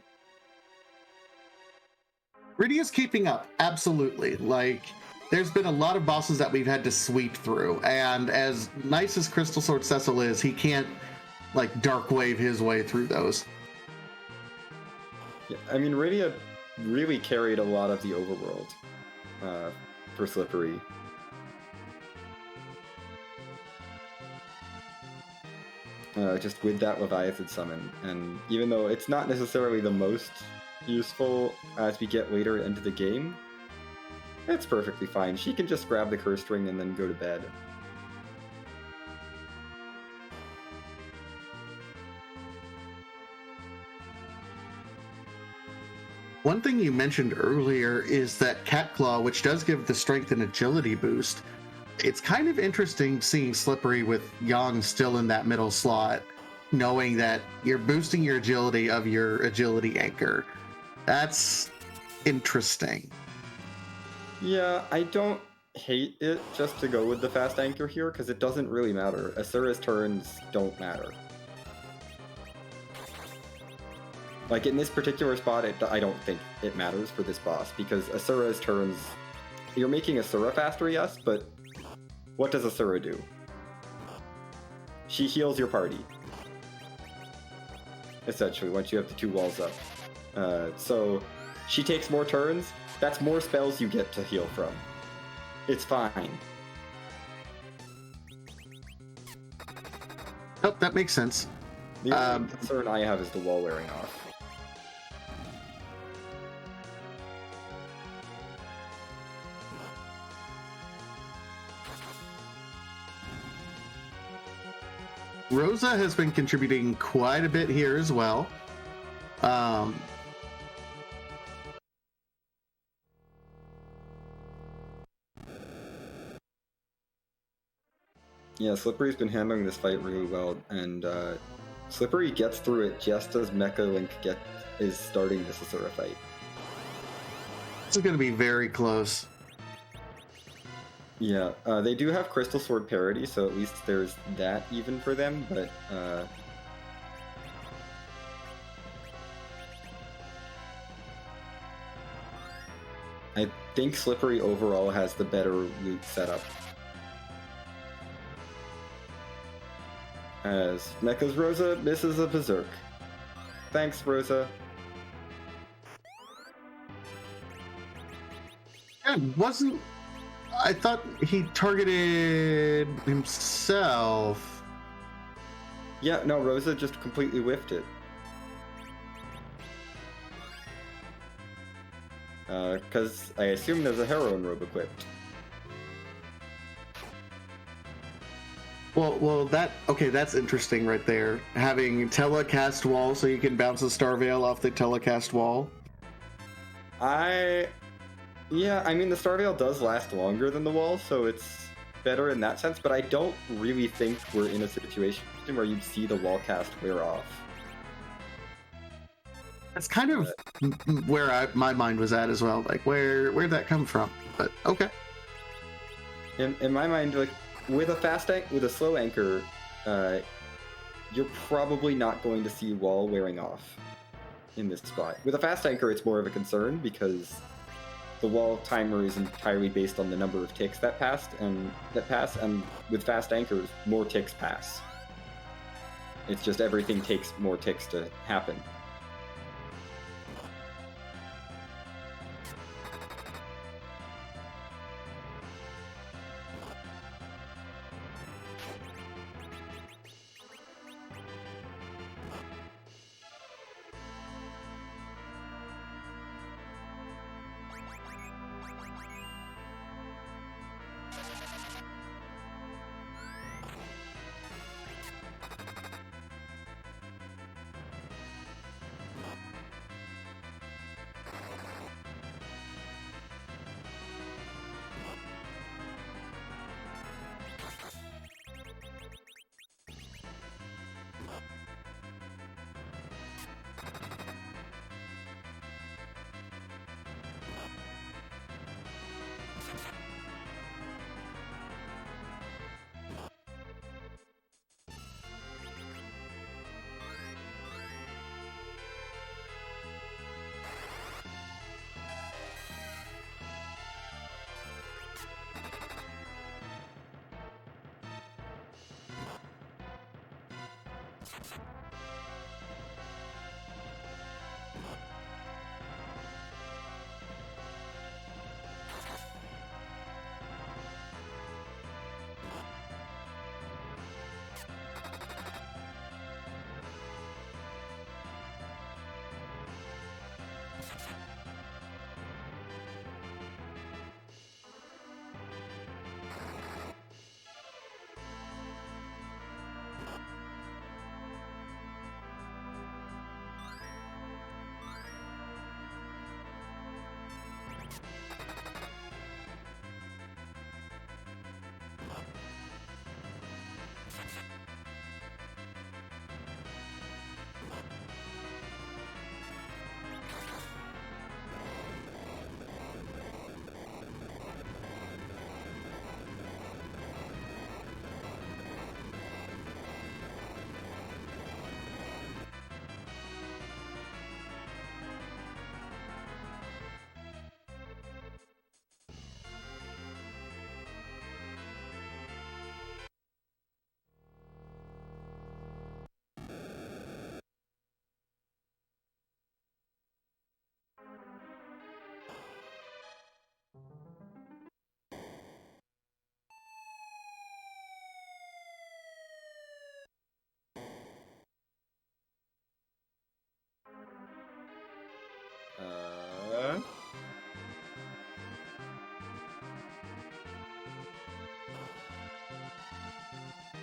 Rydia's keeping up, absolutely. Like, there's been a lot of bosses that we've had to sweep through, and as nice as Crystal Sword Cecil is, he can't, like, dark wave his way through those.
Yeah, I mean, Rydia really carried a lot of the overworld for Slippery. Just with that Leviathan summon, and even though it's not necessarily the most useful as we get later into the game, it's perfectly fine. She can just grab the curse ring and then go to bed.
One thing you mentioned earlier is that Cat Claw, which does give the strength and agility boost. It's kind of interesting seeing Slippery with Yang still in that middle slot, knowing that you're boosting your agility of your agility anchor. That's interesting.
Yeah, I don't hate it just to go with the fast anchor here, because it doesn't really matter. Asura's turns don't matter. Like, in this particular spot, I don't think it matters for this boss, because Asura's turns... You're making Asura faster, yes, but what does Asura do? She heals your party. Essentially, once you have the two walls up. So, she takes more turns, that's more spells you get to heal from. It's fine.
Oh, that makes sense.
The only concern I have is the wall wearing off.
Rosa has been contributing quite a bit here as well.
Yeah, Slippery's been handling this fight really well, and Slippery gets through it just as Mechalink is starting this Asura fight.
This is going to be very close.
Yeah, they do have Crystal Sword parity, so at least there's that even for them, but I think Slippery overall has the better loot setup. As Mecha's Rosa misses a Berserk. Thanks, Rosa.
Yeah, I thought he targeted himself.
Yeah, no, Rosa just completely whiffed it. Because I assume there's a heroine robe equipped.
Well, that's interesting right there. Having telecast wall so you can bounce a Star Veil off the telecast wall.
Yeah, I mean, the Star Veil does last longer than the wall, so it's better in that sense, but I don't really think we're in a situation where you'd see the wall cast wear off.
That's kind of where my mind was at as well. Like, where'd that come from? But okay.
In my mind, like, with a slow anchor, you're probably not going to see wall wearing off in this spot. With a fast anchor, it's more of a concern because the wall timer is entirely based on the number of ticks that pass, and with fast anchors, more ticks pass. It's just everything takes more ticks to happen.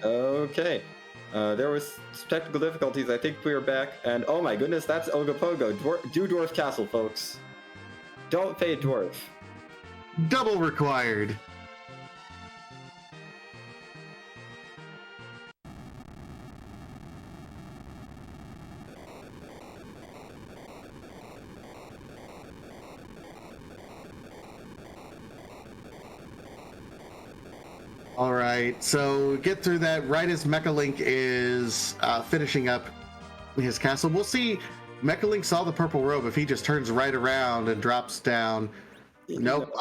Okay. There was some technical difficulties. I think we are back. And oh my goodness, that's Ogopogo. Do Dwarf Castle, folks. Don't fade Dwarf.
Double required. All right, so get through that right as Mechalink is finishing up his castle. We'll see. Mechalink saw the purple robe. If he just turns right around and drops down. Nope.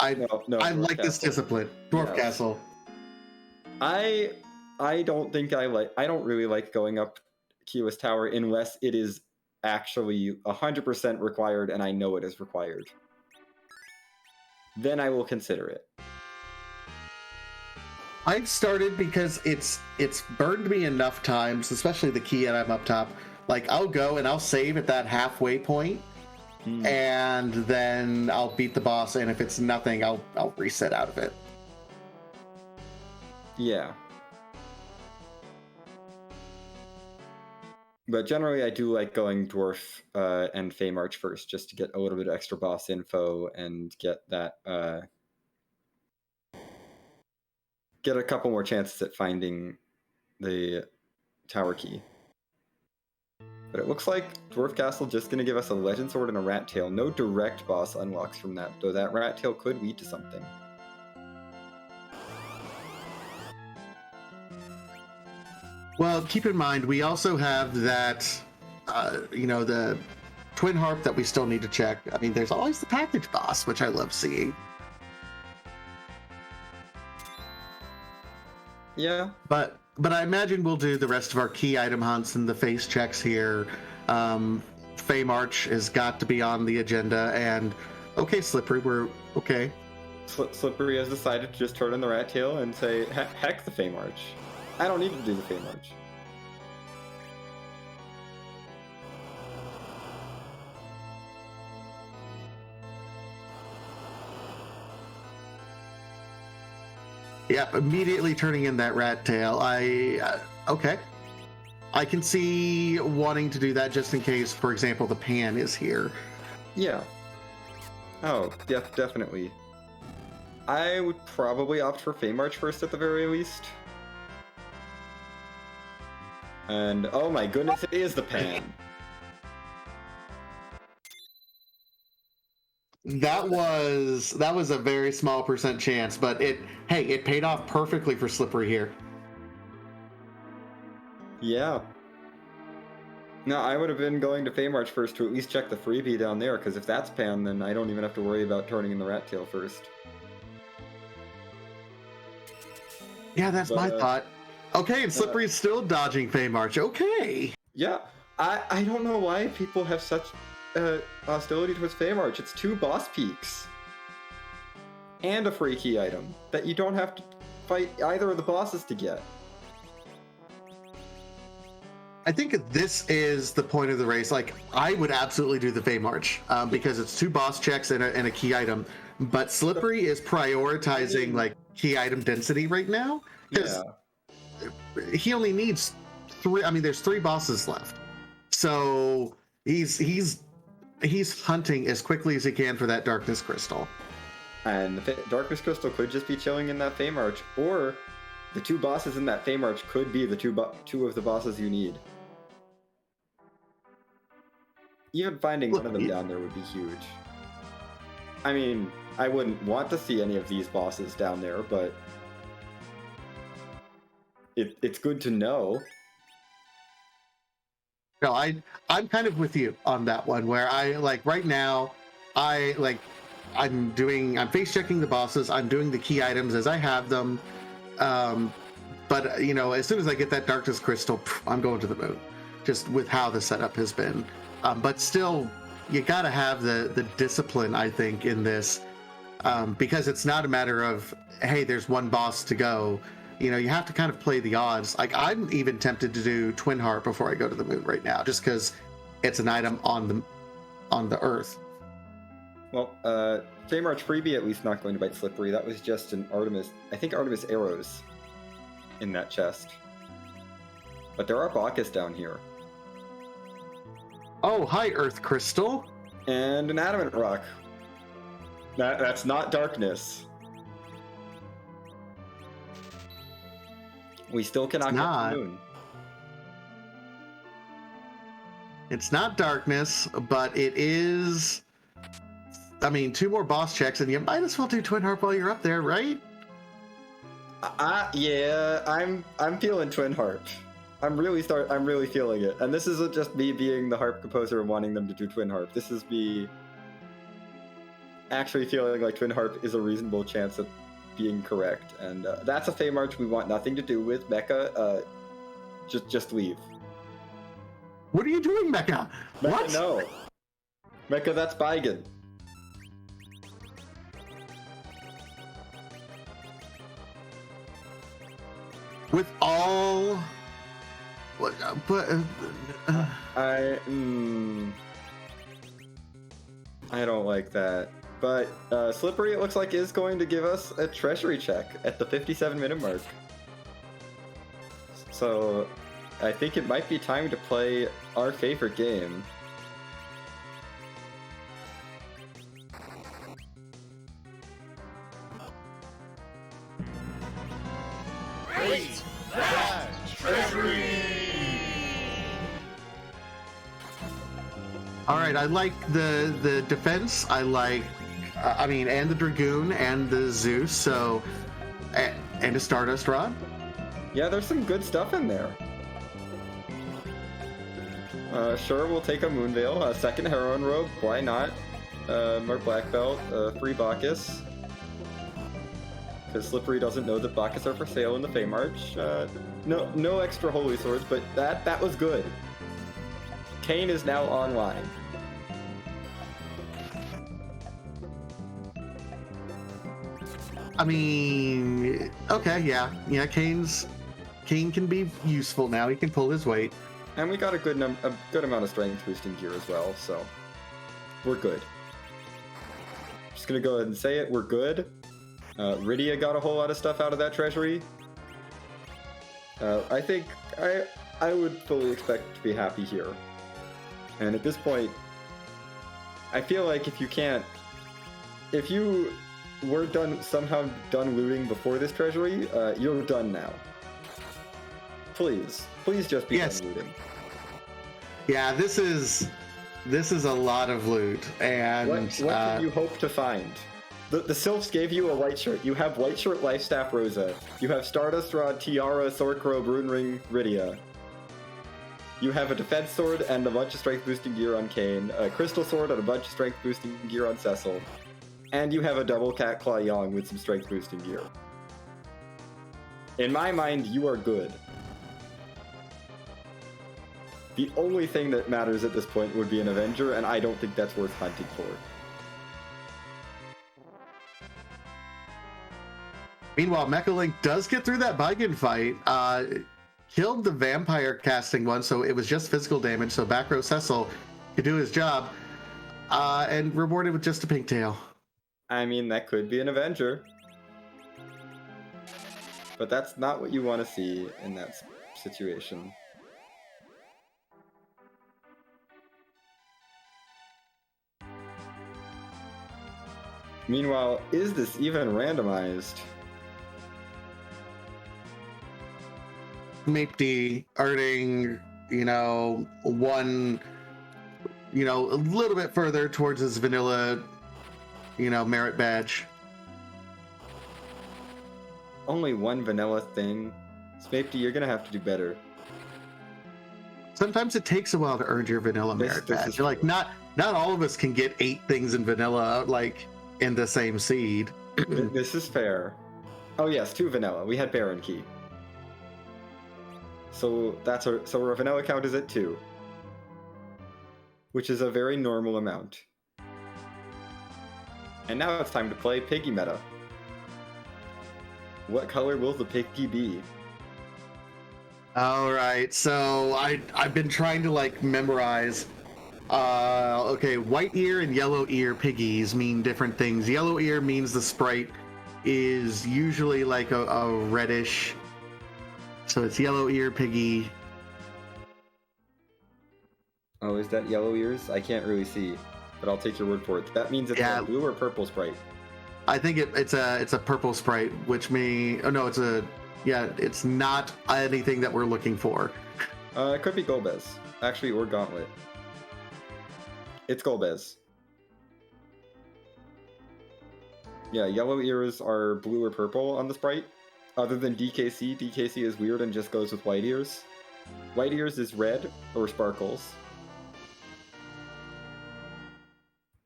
No,
I like this discipline. Dwarf Castle.
I don't think I don't really like going up Kiwa's Tower unless it is actually 100% required and I know it is required. Then I will consider it.
I've started because it's burned me enough times, especially the key and I'm up top. Like, I'll go and I'll save at that halfway point, and then I'll beat the boss, and if it's nothing, I'll reset out of it.
Yeah. But generally, I do like going Dwarf and Fey March first, just to get a little bit of extra boss info and get that... get a couple more chances at finding the tower key. But it looks like Dwarf Castle just going to give us a Legend Sword and a Rat Tail. No direct boss unlocks from that, though that Rat Tail could lead to something.
Well, keep in mind, we also have that, the Twin Harp that we still need to check. I mean, there's always the package boss, which I love seeing.
Yeah.
But I imagine we'll do the rest of our key item hunts and the face checks here. Fey March has got to be on the agenda, and okay, Slippery, we're okay.
Slippery has decided to just turn in the Rat Tail and say, heck the Fey March. I don't need to do the Fey March.
Yep, immediately turning in that Rat Tail. Okay. I can see wanting to do that just in case, for example, the pan is here.
Yeah. Oh, definitely. I would probably opt for Fey March first at the very least. And oh my goodness, it is the pan.
That was a very small % chance, but it paid off perfectly for Slippery here.
Yeah. No, I would have been going to Fey March first to at least check the freebie down there, because if that's pan, then I don't even have to worry about turning in the Rat Tail first.
Yeah, that's my thought. Okay, and Slippery's still dodging Feymarch. Okay.
Yeah, I don't know why people have such hostility towards Feymarch. It's 2 boss peaks. And a free key item that you don't have to fight either of the bosses to get.
I think this is the point of the race. Like, I would absolutely do the Feymarch because it's 2 boss checks and a key item. But Slippery is prioritizing like key item density right now because he only needs 3. I mean, there's 3 bosses left, so he's hunting as quickly as he can for that Darkness Crystal.
And the Darkness Crystal could just be chilling in that Feymarch, or the 2 bosses in that Feymarch could be the 2 of the bosses you need. Even finding one of them down there would be huge. I mean, I wouldn't want to see any of these bosses down there, but it's good to know.
No, I'm kind of with you on that one, where I like right now, I'm face checking the bosses, I'm doing the key items as I have them. But you know, as soon as I get that Darkness Crystal, I'm going to the moon, just with how the setup has been. But still, you gotta have the discipline, I think, in this, because it's not a matter of, hey, there's 1 boss to go. You know, you have to kind of play the odds. Like, I'm even tempted to do Twin Heart before I go to the moon right now, just because it's an item on the Earth.
Well, Feymarch freebie at least not going to bite Slippery. That was just an Artemis, I think Artemis arrows in that chest. But there are Bacchus down here.
Oh, hi, Earth Crystal.
And an Adamant Rock. That's not Darkness. We still cannot get to the moon.
It's not Darkness, but it is... I mean, 2 more boss checks, and you might as well do Twin Heart while you're up there, right?
Yeah, I'm feeling Twin Harp. I'm really feeling it. And this isn't just me being the harp composer and wanting them to do Twin Harp. This is me actually feeling like Twin Harp is a reasonable chance of being correct. And that's a Feymarch we want nothing to do with. Mecha, just leave.
What are you doing, Mecha? What?
No. Mecha, that's Baigen.
With all... What, but...
I don't like that. But Slippery, it looks like, is going to give us a treasury check at the 57-minute mark. So I think it might be time to play our favorite game.
Great Bad Treasury!
All right, I like the defense. I like, and the Dragoon and the Zeus. So, and a Stardust Rod.
Yeah, there's some good stuff in there. Sure, we'll take a Moonveil, a second Heroine Robe, why not? More Black Belt, free Bacchus. Because Slippery doesn't know that Bacchus are for sale in the Feymarch. No extra Holy Swords, but that was good. Kain is now online.
I mean, okay, yeah. Kain can be useful now. He can pull his weight.
And we got a good amount of strength boosting gear as well, so we're good. Just gonna go ahead and say it, we're good. Rydia got a whole lot of stuff out of that treasury. I think I would fully expect to be happy here. And at this point, I feel like if you were somehow done looting before this treasury, you're done now. Please just be done looting.
Yeah, this is a lot of loot, and
what did you hope to find? The Sylphs gave you a white shirt. You have white shirt, life staff, Rosa. You have Stardust Rod, Tiara, Sork Robe, Rune Ring, Rydia. You have a defense sword and a bunch of strength boosting gear on Kain, a crystal sword and a bunch of strength boosting gear on Cecil, and you have a double Cat Claw Yang with some strength boosting gear. In my mind, you are good. The only thing that matters at this point would be an Avenger, and I don't think that's worth hunting for.
Meanwhile, Mechalink does get through that Baigen fight. Killed the vampire casting one, so it was just physical damage, so back row Cecil could do his job. And rewarded with just a pink tail.
I mean, that could be an Avenger. But that's not what you want to see in that situation. Meanwhile, is this even randomized?
Maped earning, one, a little bit further towards his vanilla, merit badge.
Only one vanilla thing. Smapety, you're gonna have to do better.
Sometimes it takes a while to earn your vanilla merit badge. You're like, not all of us can get 8 things in vanilla, like, in the same seed.
This is fair. Oh yes, 2 vanilla. We had Baron Key. So so our vanilla count is at 2. Which is a very normal amount. And now it's time to play Piggy meta. What color will the Piggy be?
All right, so I've been trying to memorize. Okay, white ear and yellow ear piggies mean different things. Yellow ear means the sprite is usually like a reddish, so it's yellow ear piggy.
Oh, is that yellow ears? I can't really see, but I'll take your word for it. That means it's a blue or purple sprite.
I think it's a purple sprite, which it's not anything that we're looking for.
It could be Golbez, actually, or Gauntlet. It's Golbez. Yeah, yellow ears are blue or purple on the sprite. Other than DKC, DKC is weird and just goes with white ears. White ears is red or sparkles.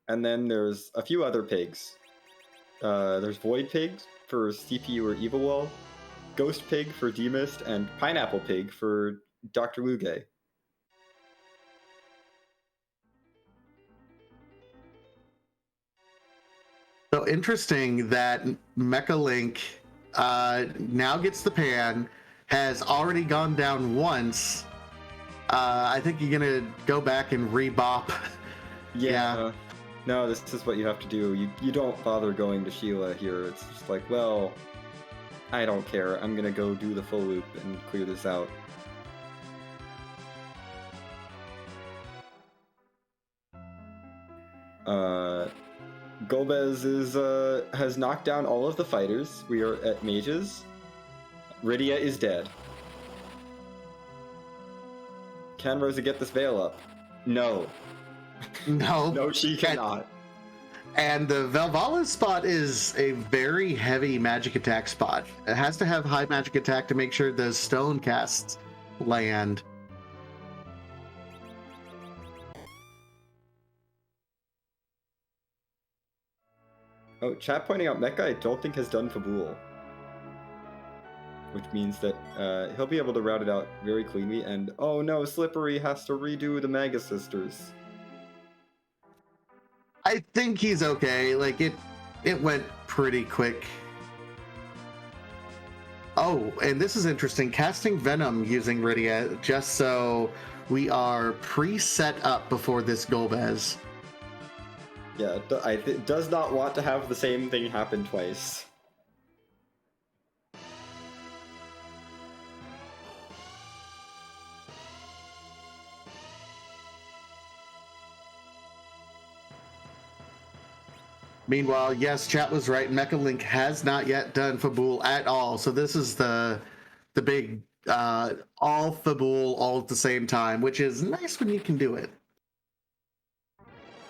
And then there's a few other pigs. There's Void Pig for CPU or Evil Wall, Ghost Pig for Demist, and Pineapple Pig for Dr. Luge.
So interesting that Mechalink now gets the pan, has already gone down once. I think you're gonna go back and rebop.
Yeah. No, this is what you have to do. You don't bother going to Sheila here. It's just like, well, I don't care. I'm gonna go do the full loop and clear this out. Golbez has knocked down all of the fighters. We are at mages. Rydia is dead. Can Rosa get this veil up? No.
No.
No, she cannot.
And the Velvala spot is a very heavy magic attack spot. It has to have high magic attack to make sure the stone casts land.
Oh, chat pointing out Mecha I don't think has done Fabul. Which means that he'll be able to route it out very cleanly, and oh no, Slippery has to redo the Mega Sisters.
I think he's okay. Like, it went pretty quick. Oh, and this is interesting. Casting Venom using Rydia, just so we are pre-set up before this Golbez.
Yeah, it does not want to have the same thing happen twice.
Meanwhile, yes, chat was right. Mechalink has not yet done Fabul at all. So this is the big all Fabul all at the same time, which is nice when you can do it.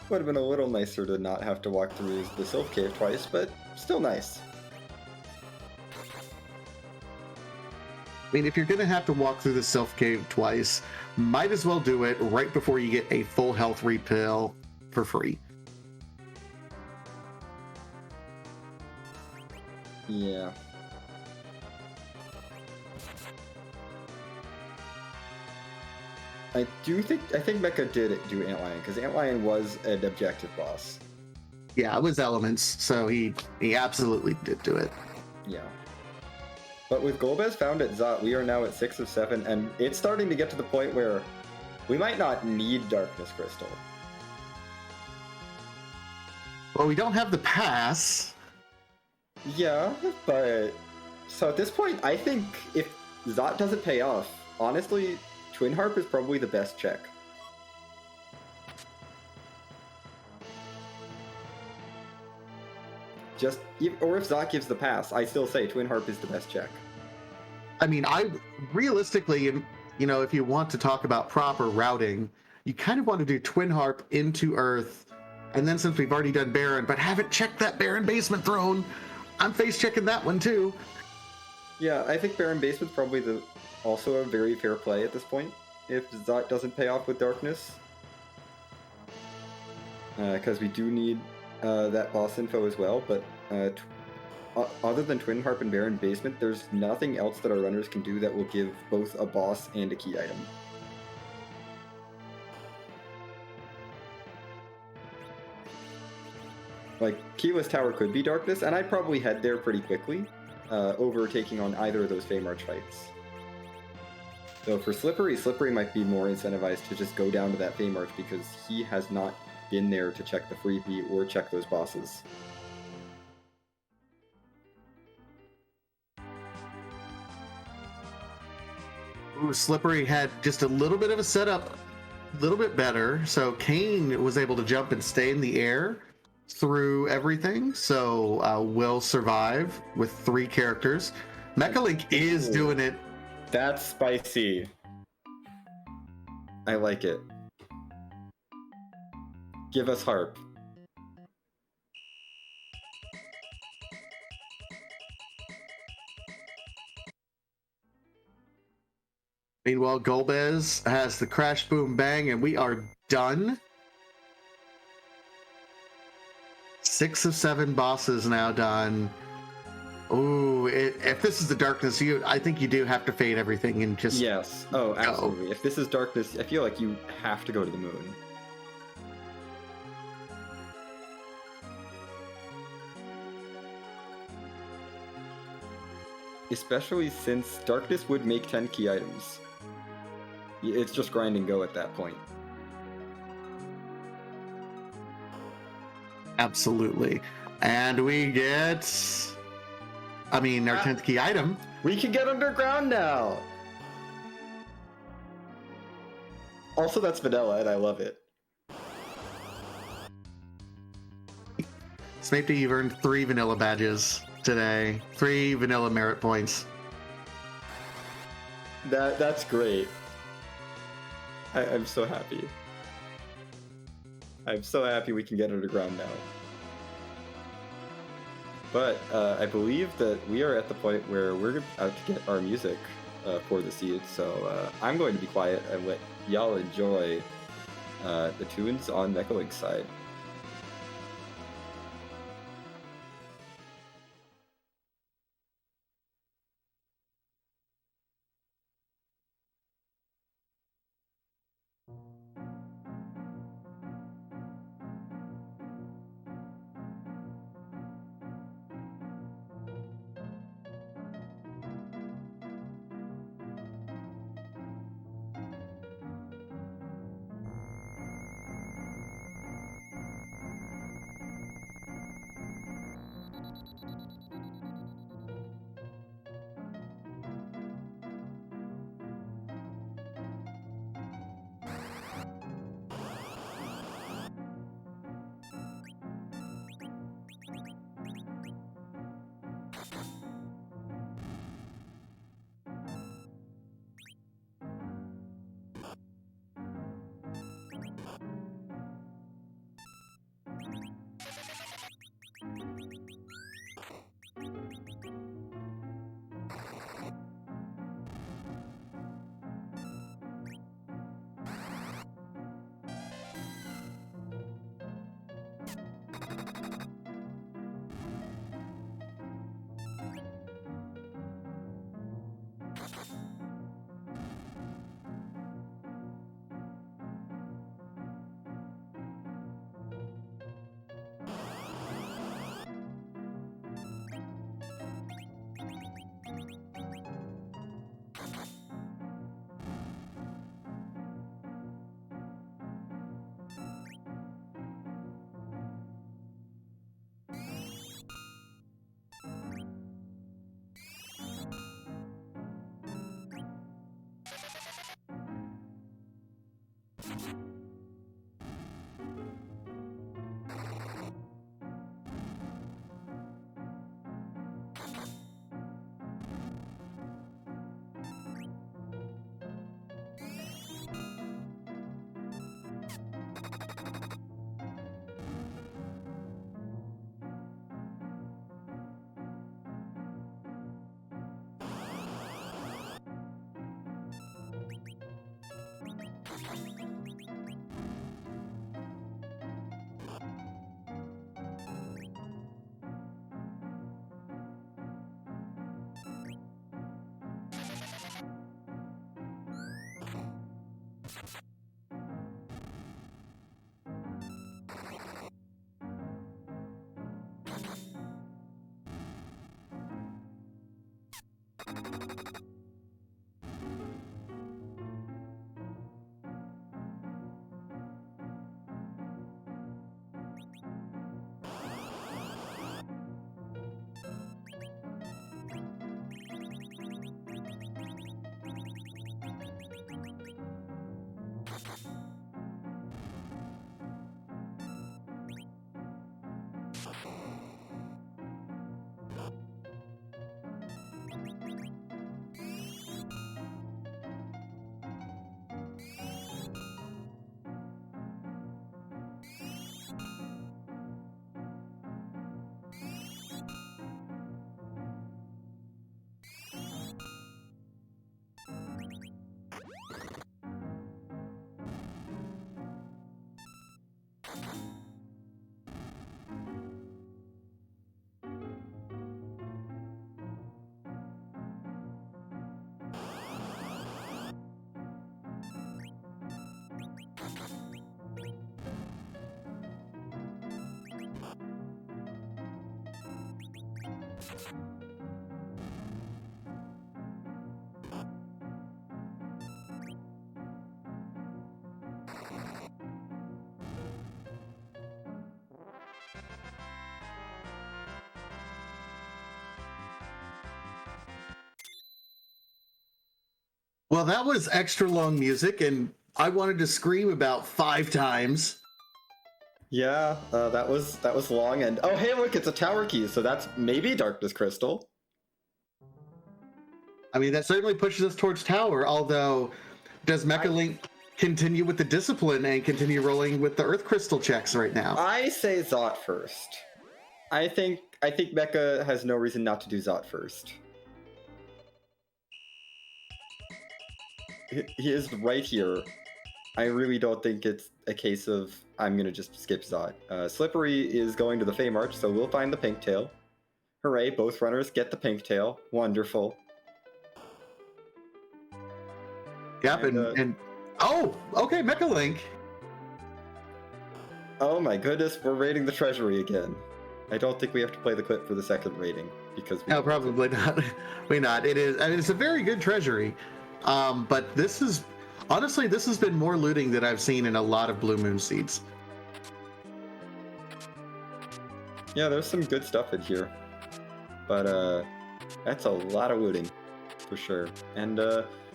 Would have been a little nicer to not have to walk through the Sylph Cave twice, but still nice.
I mean, if you're going to have to walk through the Sylph Cave twice, might as well do it right before you get a full health refill for free.
Yeah. I think Mecha did do Antlion, because Antlion was an objective boss.
Yeah, it was elements, so he absolutely did do it.
Yeah. But with Golbez found at Zot, we are now at 6 of 7, and it's starting to get to the point where we might not need Darkness Crystal.
Well, we don't have the pass.
Yeah, but... So at this point, I think if Zot doesn't pay off, honestly, Twin Harp is probably the best check. Or if Zot gives the pass, I still say Twin Harp is the best check.
I mean, realistically, you know, if you want to talk about proper routing, you kind of want to do Twin Harp into Earth, and then since we've already done Baron, but haven't checked that Baron Basement Throne, I'm face checking that one too.
Yeah, I think Baron Basement's probably also a very fair play at this point, if Zot doesn't pay off with Darkness. Because we do need that boss info as well, but other than Twin Harp and Baron Basement, there's nothing else that our runners can do that will give both a boss and a key item. Like, Keyless Tower could be Darkness, and I'd probably head there pretty quickly, over taking on either of those Feymarch fights. So for Slippery might be more incentivized to just go down to that Feymarch because he has not been there to check the freebie or check those bosses.
Ooh, Slippery had just a little bit of a setup, a little bit better. So Kane was able to jump and stay in the air through everything. So will survive with 3 characters. Mechalink is doing it.
That's spicy. I like it. Give us Harp.
Meanwhile, Golbez has the Crash Boom Bang, and we are done. 6 of 7 bosses now done. Ooh, if this is the Darkness, I think you do have to fade everything and just...
Yes. Oh, absolutely. If this is Darkness, I feel like you have to go to the moon. Especially since Darkness would make 10 key items. It's just grind and go at that point.
Absolutely. And we get... I mean, our 10th key item.
We can get underground now! Also, that's vanilla, and I love it.
Snape, you've earned 3 vanilla badges today. 3 vanilla merit points.
That's great. I'm so happy. I'm so happy we can get underground now. But I believe that we are at the point where we're about to get our music for the seed, so I'm going to be quiet and let y'all enjoy the tunes on Mechalink's side.
Well, that was extra long music, and I wanted to scream about 5 times.
Yeah, that was long, and oh hey look, it's a tower key, so that's maybe Darkness Crystal.
I mean, that certainly pushes us towards tower, although does Mechalink continue with the discipline and continue rolling with the Earth Crystal checks right now?
I say Zot first. I think Mecha has no reason not to do Zot first. He is right here. I really don't think it's a case of I'm gonna just skip Zot. Slippery is going to the Fey March, so we'll find the pink tail. Hooray, both runners get the pink tail. Wonderful.
Yep, and oh, okay, Mechalink.
Oh my goodness, we're raiding the treasury again. I don't think we have to play the clip for the second raiding because we
No, probably not. Why not? It is. I mean, it's a very good treasury, but this is honestly, this has been more looting than I've seen in a lot of Blue Moon seeds.
Yeah, there's some good stuff in here, but that's a lot of looting for sure. And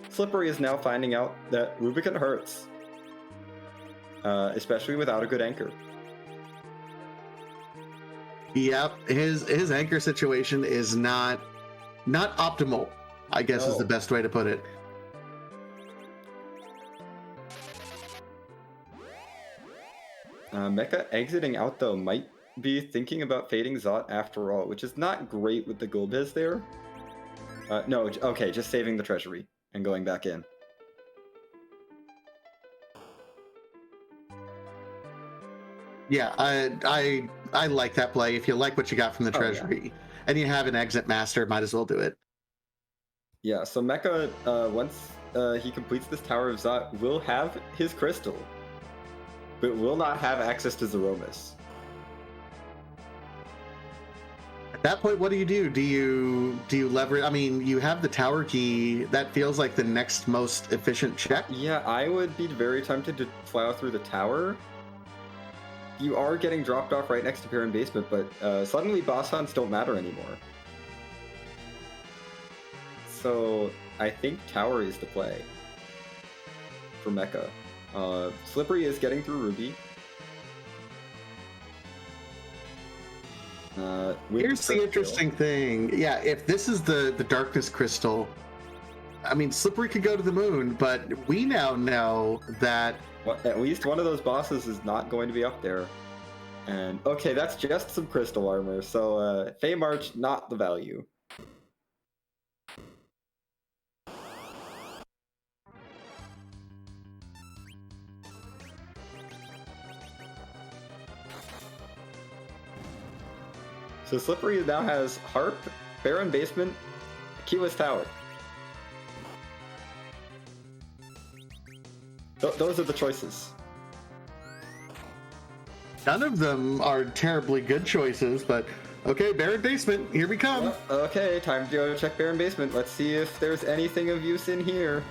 Slippery is now finding out that Rubicon hurts, especially without a good anchor.
Yep, his anchor situation is not optimal, I guess is the best way to put it.
Mecha exiting out though might be thinking about fading Zot after all, which is not great with the Gulbiz there. No, okay, just saving the treasury and going back in.
Yeah, I like that play. If you like what you got from the treasury, and you have an exit master, might as well do it.
Yeah, so Mecha, once he completes this Tower of Zot, will have his crystal, but will not have access to Zeromus.
At that point, what do? Do you leverage? I mean, you have the tower key. That feels like the next most efficient check.
Yeah, I would be very tempted to plow through the tower. You are getting dropped off right next to Pier and Basement, but suddenly boss hunts don't matter anymore. So I think tower is the play for Mecha. Slippery is getting through Ruby.
Here's the interesting thing. Yeah, if this is the Darkness Crystal, I mean, Slippery could go to the moon, but we now know that
at least one of those bosses is not going to be up there. And okay, that's just some crystal armor, so Fey March, not the value. So Slippery now has Harp, Baron Basement, Keyless Tower. Those are the choices.
none of them are terribly good choices, but okay, Baron Basement, here we come.
Well, okay, time to go check Baron Basement. Let's see if there's anything of use in here.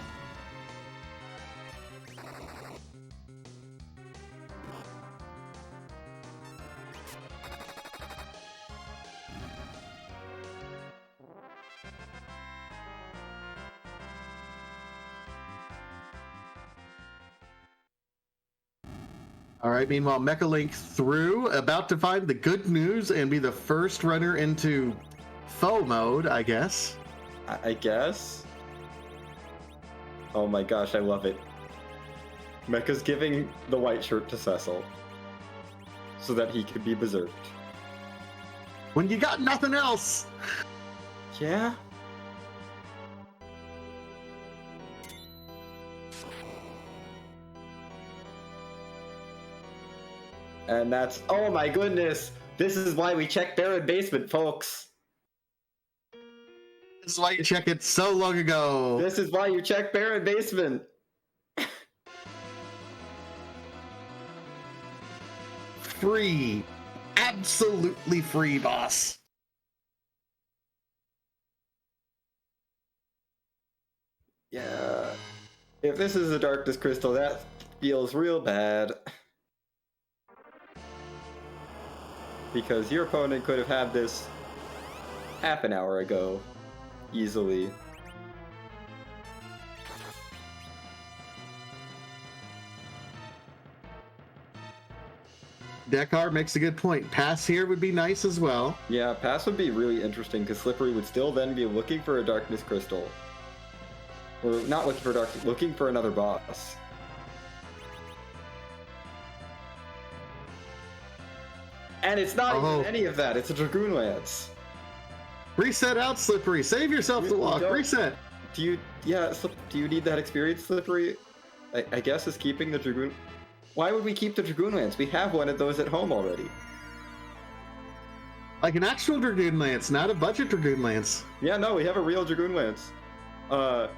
All right, meanwhile, Mechalink through, about to find the good news and be the first runner into foe mode, I guess.
I guess. Oh my gosh, I love it. Mecha's giving the white shirt to Cecil so that he could be berserked.
When you got nothing else.
Yeah? And that's, oh my goodness! This is why we check Baron Basement, folks!
This is why you check it so long ago.
This is why you check Baron Basement!
Free. Absolutely free, boss.
Yeah. If this is a Darkness Crystal, that feels real bad. Because your opponent could have had this half an hour ago. Easily.
Dekar makes a good point. Pass here would be nice as well.
Yeah, pass would be really interesting because Slippery would still then be looking for a Darkness Crystal. Or not looking for looking for another boss. And it's not even any of that, it's a Dragoon Lance.
Reset out, Slippery. Save yourself the walk. Reset.
Do you do you need that experience, Slippery? I guess is keeping the Dragoon. Why would we keep the Dragoon Lance? We have one of those at home already.
Like an actual Dragoon Lance, not a budget Dragoon Lance.
Yeah, no, we have a real Dragoon Lance. That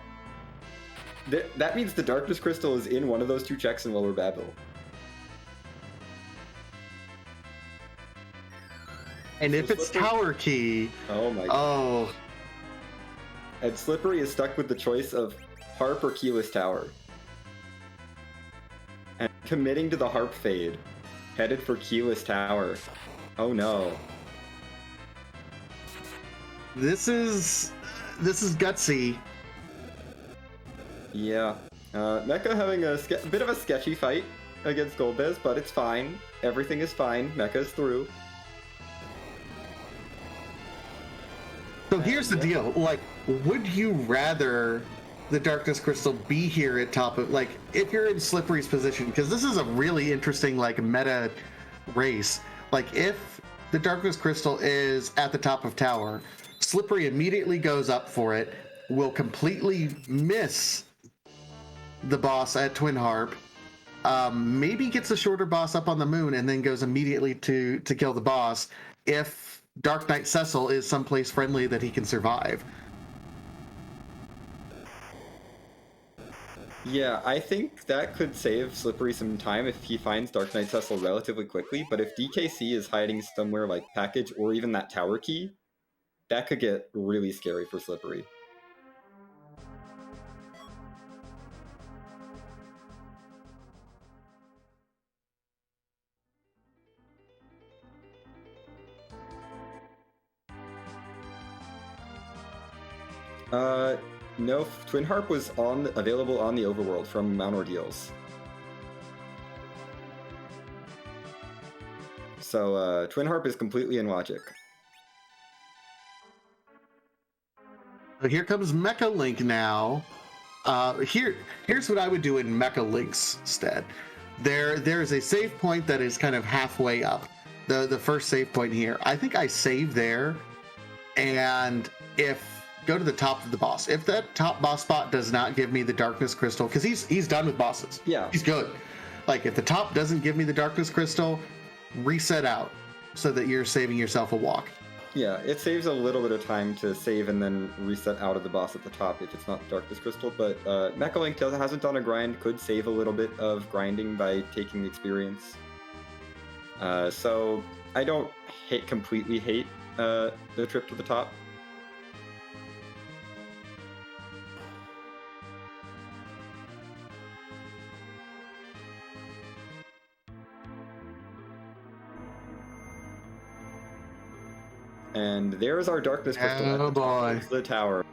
means the Darkness Crystal is in one of those two checks in Lower Babel.
And if it's Tower Key...
Oh my god.
Oh.
And Slippery is stuck with the choice of Harp or Keyless Tower. And committing to the Harp Fade. Headed for Keyless Tower. Oh no.
This is gutsy.
Yeah. Mecha having a bit of a sketchy fight against Golbez, but it's fine. Everything is fine. Mecha's through.
So here's the deal. Like, would you rather the Darkness Crystal be here at top of, like, if you're in Slippery's position, because this is a really interesting, like, meta race. Like, if the Darkness Crystal is at the top of tower, Slippery immediately goes up for it, will completely miss the boss at Twin Harp, maybe gets a shorter boss up on the moon, and then goes immediately to kill the boss if Dark Knight Cecil is someplace friendly that he can survive.
Yeah, I think that could save Slippery some time if he finds Dark Knight Cecil relatively quickly, but if DKC is hiding somewhere like Package or even that Tower Key, that could get really scary for Slippery. No, Twin Harp was available on the Overworld from Mount Ordeals. So, Twin Harp is completely in logic.
So here comes Mechalink now. Here's what I would do in Mechalink's stead. There is a save point that is kind of halfway up. The first save point here. I think I save there, and go to the top of the boss. If that top boss spot does not give me the Darkness Crystal, because he's done with bosses.
Yeah.
He's good. Like, if the top doesn't give me the Darkness Crystal, reset out so that you're saving yourself a walk.
Yeah, it saves a little bit of time to save and then reset out of the boss at the top if it's not the Darkness Crystal, but Mechalink hasn't done a grind, could save a little bit of grinding by taking the experience. So I don't completely hate the trip to the top. And there's our Darkness Crystal at the top of the tower.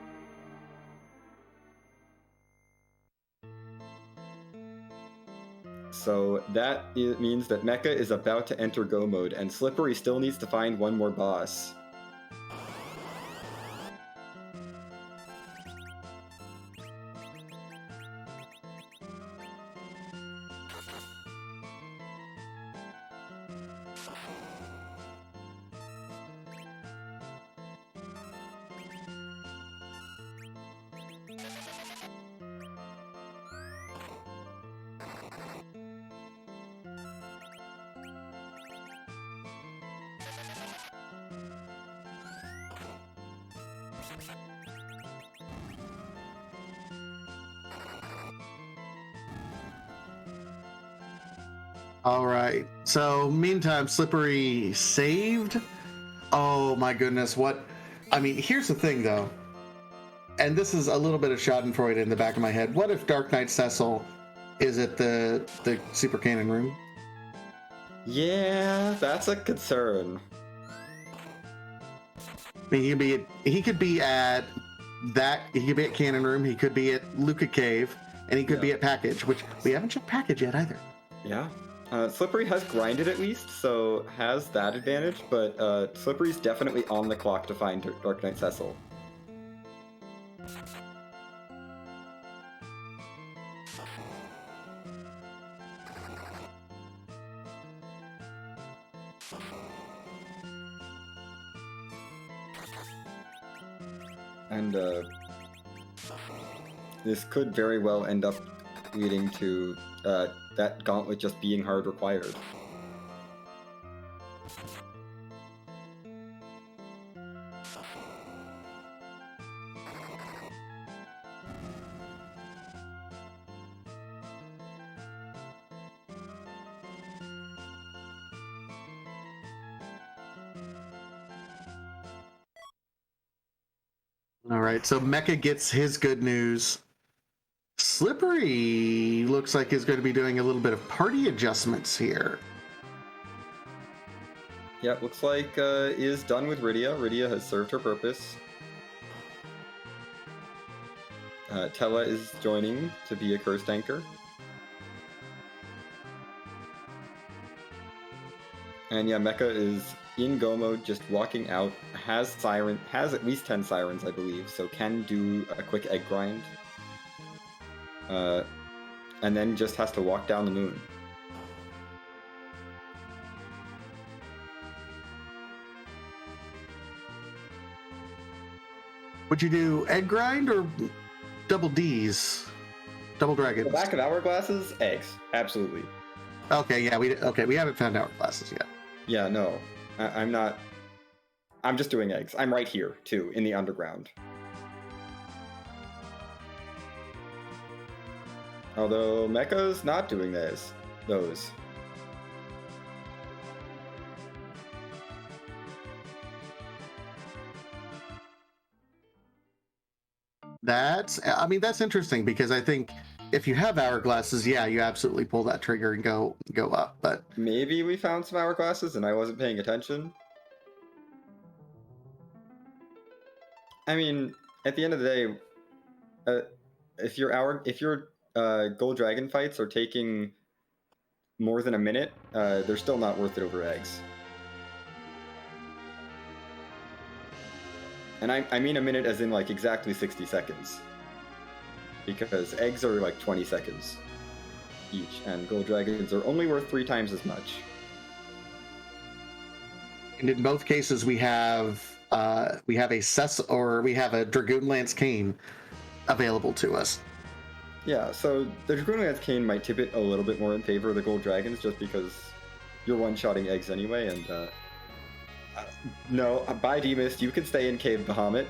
So that means that Mecha is about to enter Go mode, and Slippery still needs to find one more boss.
All right. So, meantime, Slippery saved. Oh my goodness! What? I mean, here's the thing, though, and this is a little bit of Schadenfreude in the back of my head. What if Dark Knight Cecil is at the Super Cannon room?
Yeah, that's a concern.
I mean, he could be at Cannon Room. He could be at Luca Cave, and he could be at Package, which we haven't checked Package yet either.
Yeah. Slippery has grinded at least, so has that advantage, but Slippery's definitely on the clock to find Dark Knight Cecil. And this could very well end up leading to that gauntlet just being hard required.
All right, so Mecha gets his good news. Slippery looks like he's going to be doing a little bit of party adjustments here.
Yeah, looks like is done with Rydia. Rydia has served her purpose. Tella is joining to be a cursed anchor. And yeah, Mecha is in Go mode, just walking out, has at least 10 sirens, I believe, so can do a quick egg grind. And then just has to walk down the moon.
Would you do egg grind or double D's? Double dragons?
The back of hourglasses, eggs, absolutely.
Okay, yeah, we haven't found hourglasses yet.
Yeah, no, I'm not. I'm just doing eggs. I'm right here, too, in the underground. Although Mecha's not doing those.
That's interesting because I think if you have hourglasses, yeah, you absolutely pull that trigger and go up. But
maybe we found some hourglasses and I wasn't paying attention. I mean, at the end of the day, if your gold dragon fights are taking more than a minute, they're still not worth it over eggs. And I mean a minute as in like exactly 60 seconds. Because eggs are like 20 seconds each, and gold dragons are only worth 3 times as much.
And in both cases, we have a Dragoon Lance Cane available to us.
Yeah, so the Dragoon Lance Cane might tip it a little bit more in favor of the gold dragons, just because you're one-shotting eggs anyway, and no, bye Demist, you can stay in Cave Bahamut.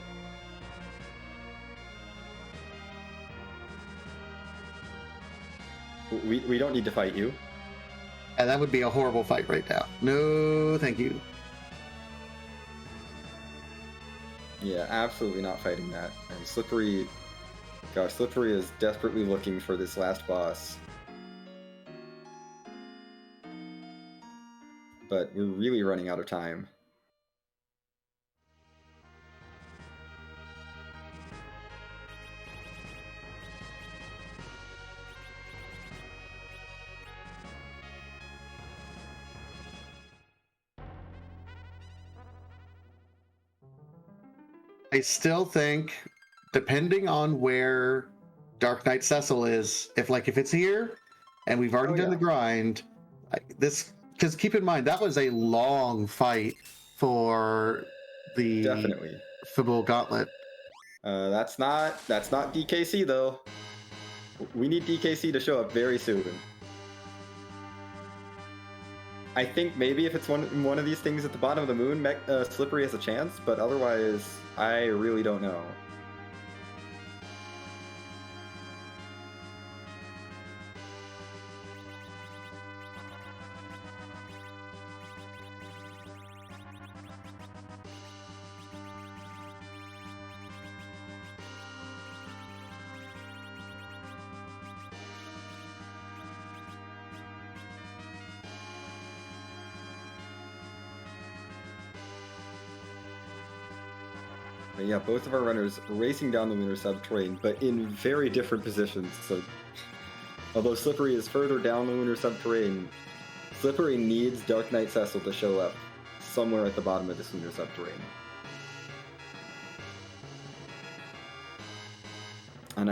We don't need to fight you.
And that would be a horrible fight right now. No, thank you.
Yeah, absolutely not fighting that. And Slippery is desperately looking for this last boss. But we're really running out of time.
I still think, depending on where Dark Knight Cecil is, if it's here, and we've already done the grind, because keep in mind that was a long fight for the
Definitely.
Fibble Gauntlet.
That's not DKC though. We need DKC to show up very soon. I think maybe if it's one of these things at the bottom of the moon, Slippery has a chance, but otherwise, I really don't know. But yeah, both of our runners racing down the lunar subterranean, but in very different positions. So, although Slippery is further down the lunar subterranean, Slippery needs Dark Knight Cecil to show up somewhere at the bottom of this lunar subterranean. And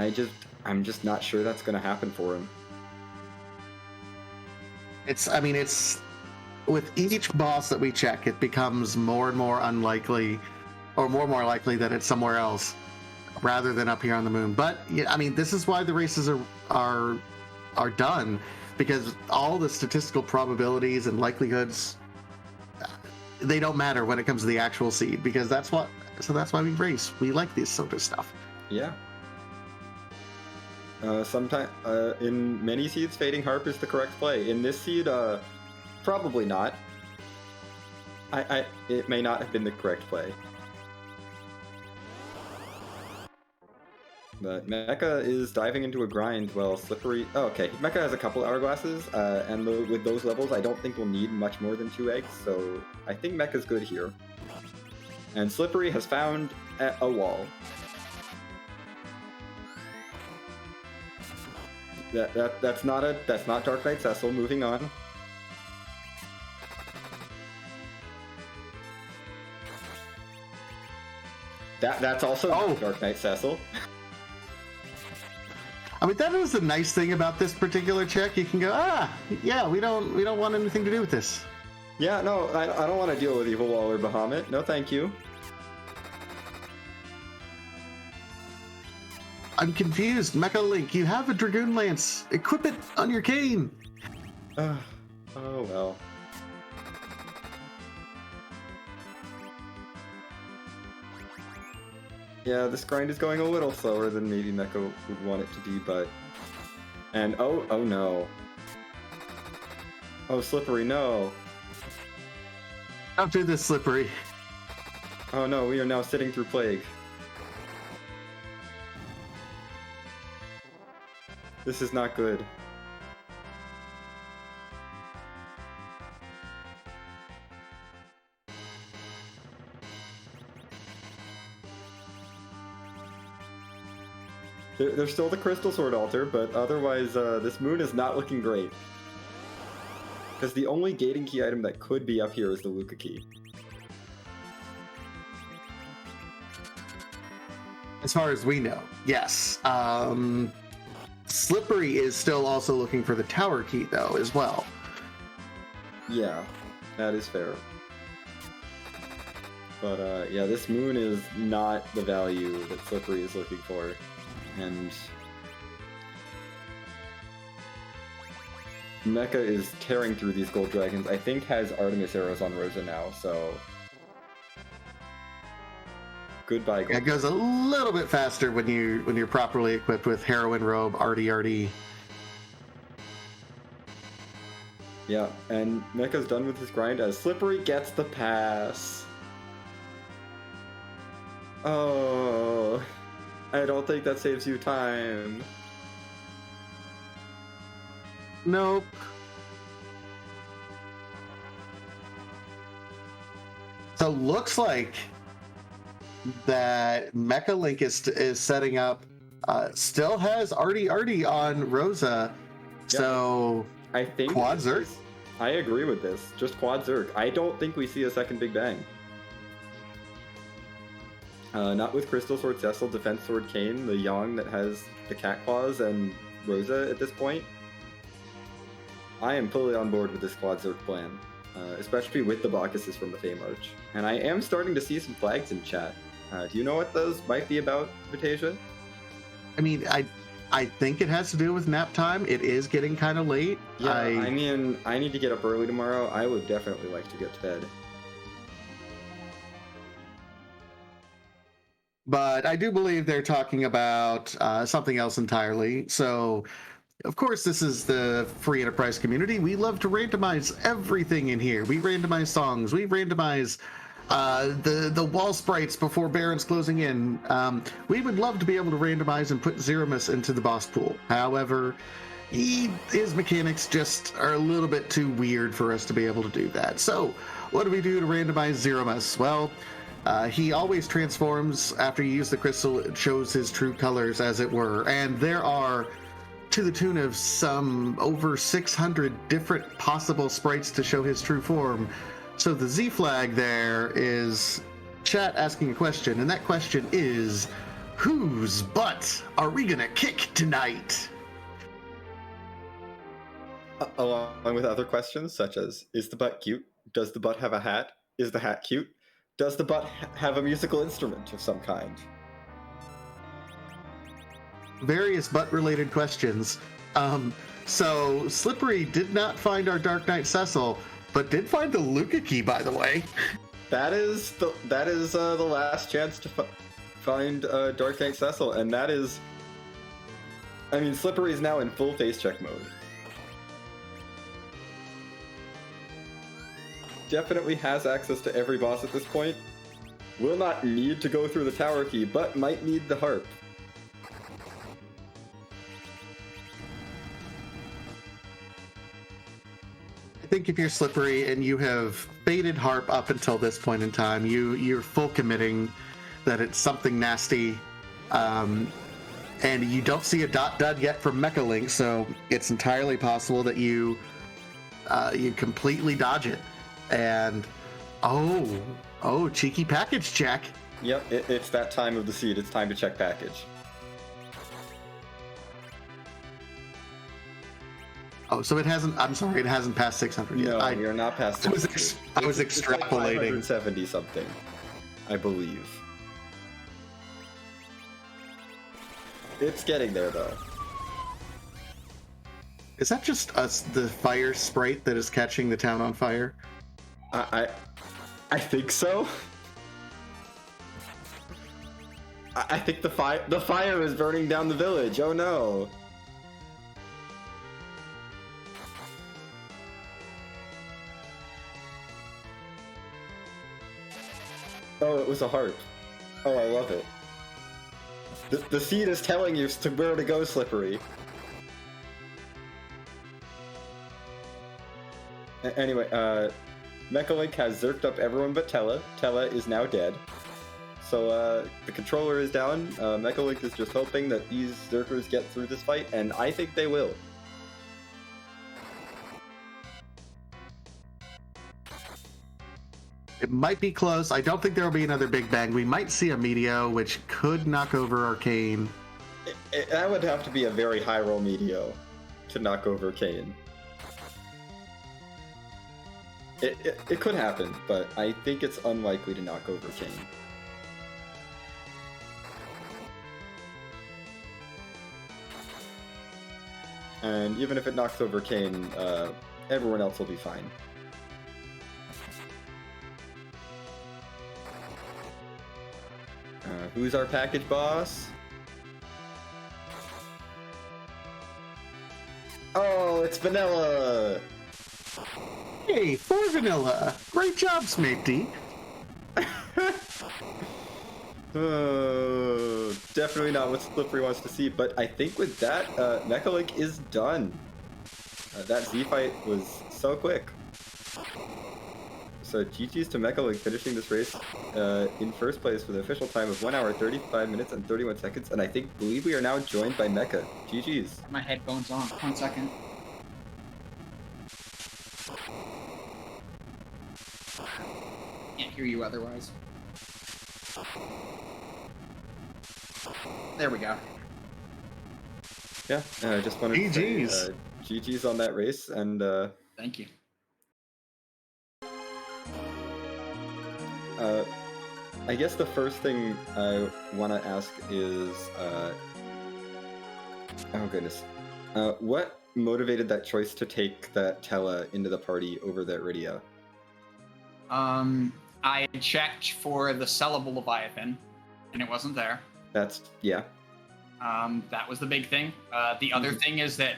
I'm just not sure that's going to happen for him.
It's with each boss that we check, it becomes more and more unlikely, or more and more likely that it's somewhere else rather than up here on the moon. But yeah, I mean, this is why the races are done, because all the statistical probabilities and likelihoods, they don't matter when it comes to the actual seed, because that's why we race. We like this sort of stuff.
Yeah. Sometimes in many seeds, Fading Harp is the correct play. In this seed, probably not. It may not have been the correct play. But Mecha is diving into a grind while Slippery... Oh, okay. Mecha has a couple hourglasses, and with those levels, I don't think we'll need much more than 2 eggs, so I think Mecha's good here. And Slippery has found a wall. That's not Dark Knight Cecil. Moving on. That's also Dark Knight Cecil.
I mean, that is the nice thing about this particular check. You can go, yeah, we don't want anything to do with this.
Yeah, no, I don't want to deal with Evil Wall or Bahamut. No, thank you.
I'm confused. Mechalink, you have a Dragoon Lance. Equip it on your cane.
Oh, well. Yeah, this grind is going a little slower than maybe Mecha would want it to be, but... And, oh no. Oh, Slippery, no.
Don't do this, Slippery.
Oh no, we are now sitting through Plague. This is not good. There's still the Crystal Sword Altar, but otherwise this moon is not looking great. Because the only gating key item that could be up here is the Luca key.
As far as we know, yes. Slippery is still also looking for the tower key, though, as well.
Yeah, that is fair. But yeah, this moon is not the value that Slippery is looking for. And Mecha is tearing through these gold dragons. I think has Artemis arrows on Rosa now, so goodbye. Gold.
It goes a little bit faster when you're properly equipped with Heroine Robe, RD.
Yeah, and Mecha's done with his grind as Slippery gets the pass. Oh, I don't think that saves you time.
Nope. So looks like that Mechalink is setting up. Still has RD on Rosa.
Yeah,
so
I think
Quad Zerg.
I agree with this. Just Quad Zerg. I don't think we see a second Big Bang. Not with Crystal Sword Cecil, Defense Sword Kane, the Yang that has the cat claws, and Rosa at this point. I am fully on board with this Quad Zerg plan, especially with the Bacchuses from the Fame Arch. And I am starting to see some flags in chat. Do you know what those might be about, Vitasia?
I mean, I think it has to do with nap time. It is getting kind of late.
Yeah, I mean, I need to get up early tomorrow. I would definitely like to get to bed.
But I do believe they're talking about something else entirely. So, of course, this is the free enterprise community. We love to randomize everything in here. We randomize songs. We randomize the wall sprites before Baron's closing in. We would love to be able to randomize and put Zemus into the boss pool. However, his mechanics just are a little bit too weird for us to be able to do that. So, what do we do to randomize Zemus? Well, he always transforms after you use the crystal. It shows his true colors, as it were. And there are, to the tune of some over 600 different possible sprites to show his true form. So the Z flag there is chat asking a question, and that question is, whose butt are we gonna kick tonight?
Along with other questions such as, is the butt cute? Does the butt have a hat? Is the hat cute? Does the butt have a musical instrument of some kind?
Various butt-related questions. So Slippery did not find our Dark Knight Cecil, but did find the Luca key, by the way.
That is the last chance to find Dark Knight Cecil, and that is, I mean, Slippery is now in full face check mode. Definitely has access to every boss at this point. Will not need to go through the tower key, but might need the harp.
I think if you're Slippery and you have baited harp up until this point in time, you're full committing that it's something nasty, and you don't see a dud yet from Mechalink, so it's entirely possible that you completely dodge it. And oh, cheeky package check.
Yep, it's that time of the seed. It's time to check package.
Oh, so it hasn't. I'm sorry, it hasn't passed 600 yet.
No, you're not past.
I was extrapolating.
It's like 570 something, I believe. It's getting there though.
Is that just us, the fire sprite that is catching the town on fire?
I think so. I think the fire is burning down the village. Oh no. Oh, it was a heart. Oh, I love it. The seed is telling you where to go, Slippery. Anyway, Mechalink has zerked up everyone but Tella. Tella is now dead. So the controller is down. Mechalink is just hoping that these zerkers get through this fight, and I think they will.
It might be close. I don't think there will be another Big Bang. We might see a Meteo, which could knock over Arcane.
That would have to be a very high roll Meteo to knock over Kane. It could happen, but I think it's unlikely to knock over Kane. And even if it knocks over Kane, everyone else will be fine. Who's our package boss? Oh, it's Vanilla!
Hey, for Vanilla! Great job, Smitey!
Definitely not what Slippery wants to see, but I think with that, Mechalink is done. That Z fight was so quick. So GG's to Mechalink finishing this race in first place with an official time of 1 hour, 35 minutes, and 31 seconds, and I believe we are now joined by Mecha. GG's.
My headphones on. 1 second. Can't hear you otherwise.
There we go.
Yeah, I just wanted to
GGs.
say GG's on that race, and
Thank you.
I guess the first thing I want to ask is, oh goodness, what motivated that choice to take that Tella into the party over that Rydia?
I checked for the sellable Leviathan, and it wasn't there.
That's, yeah.
That was the big thing. The other thing is that,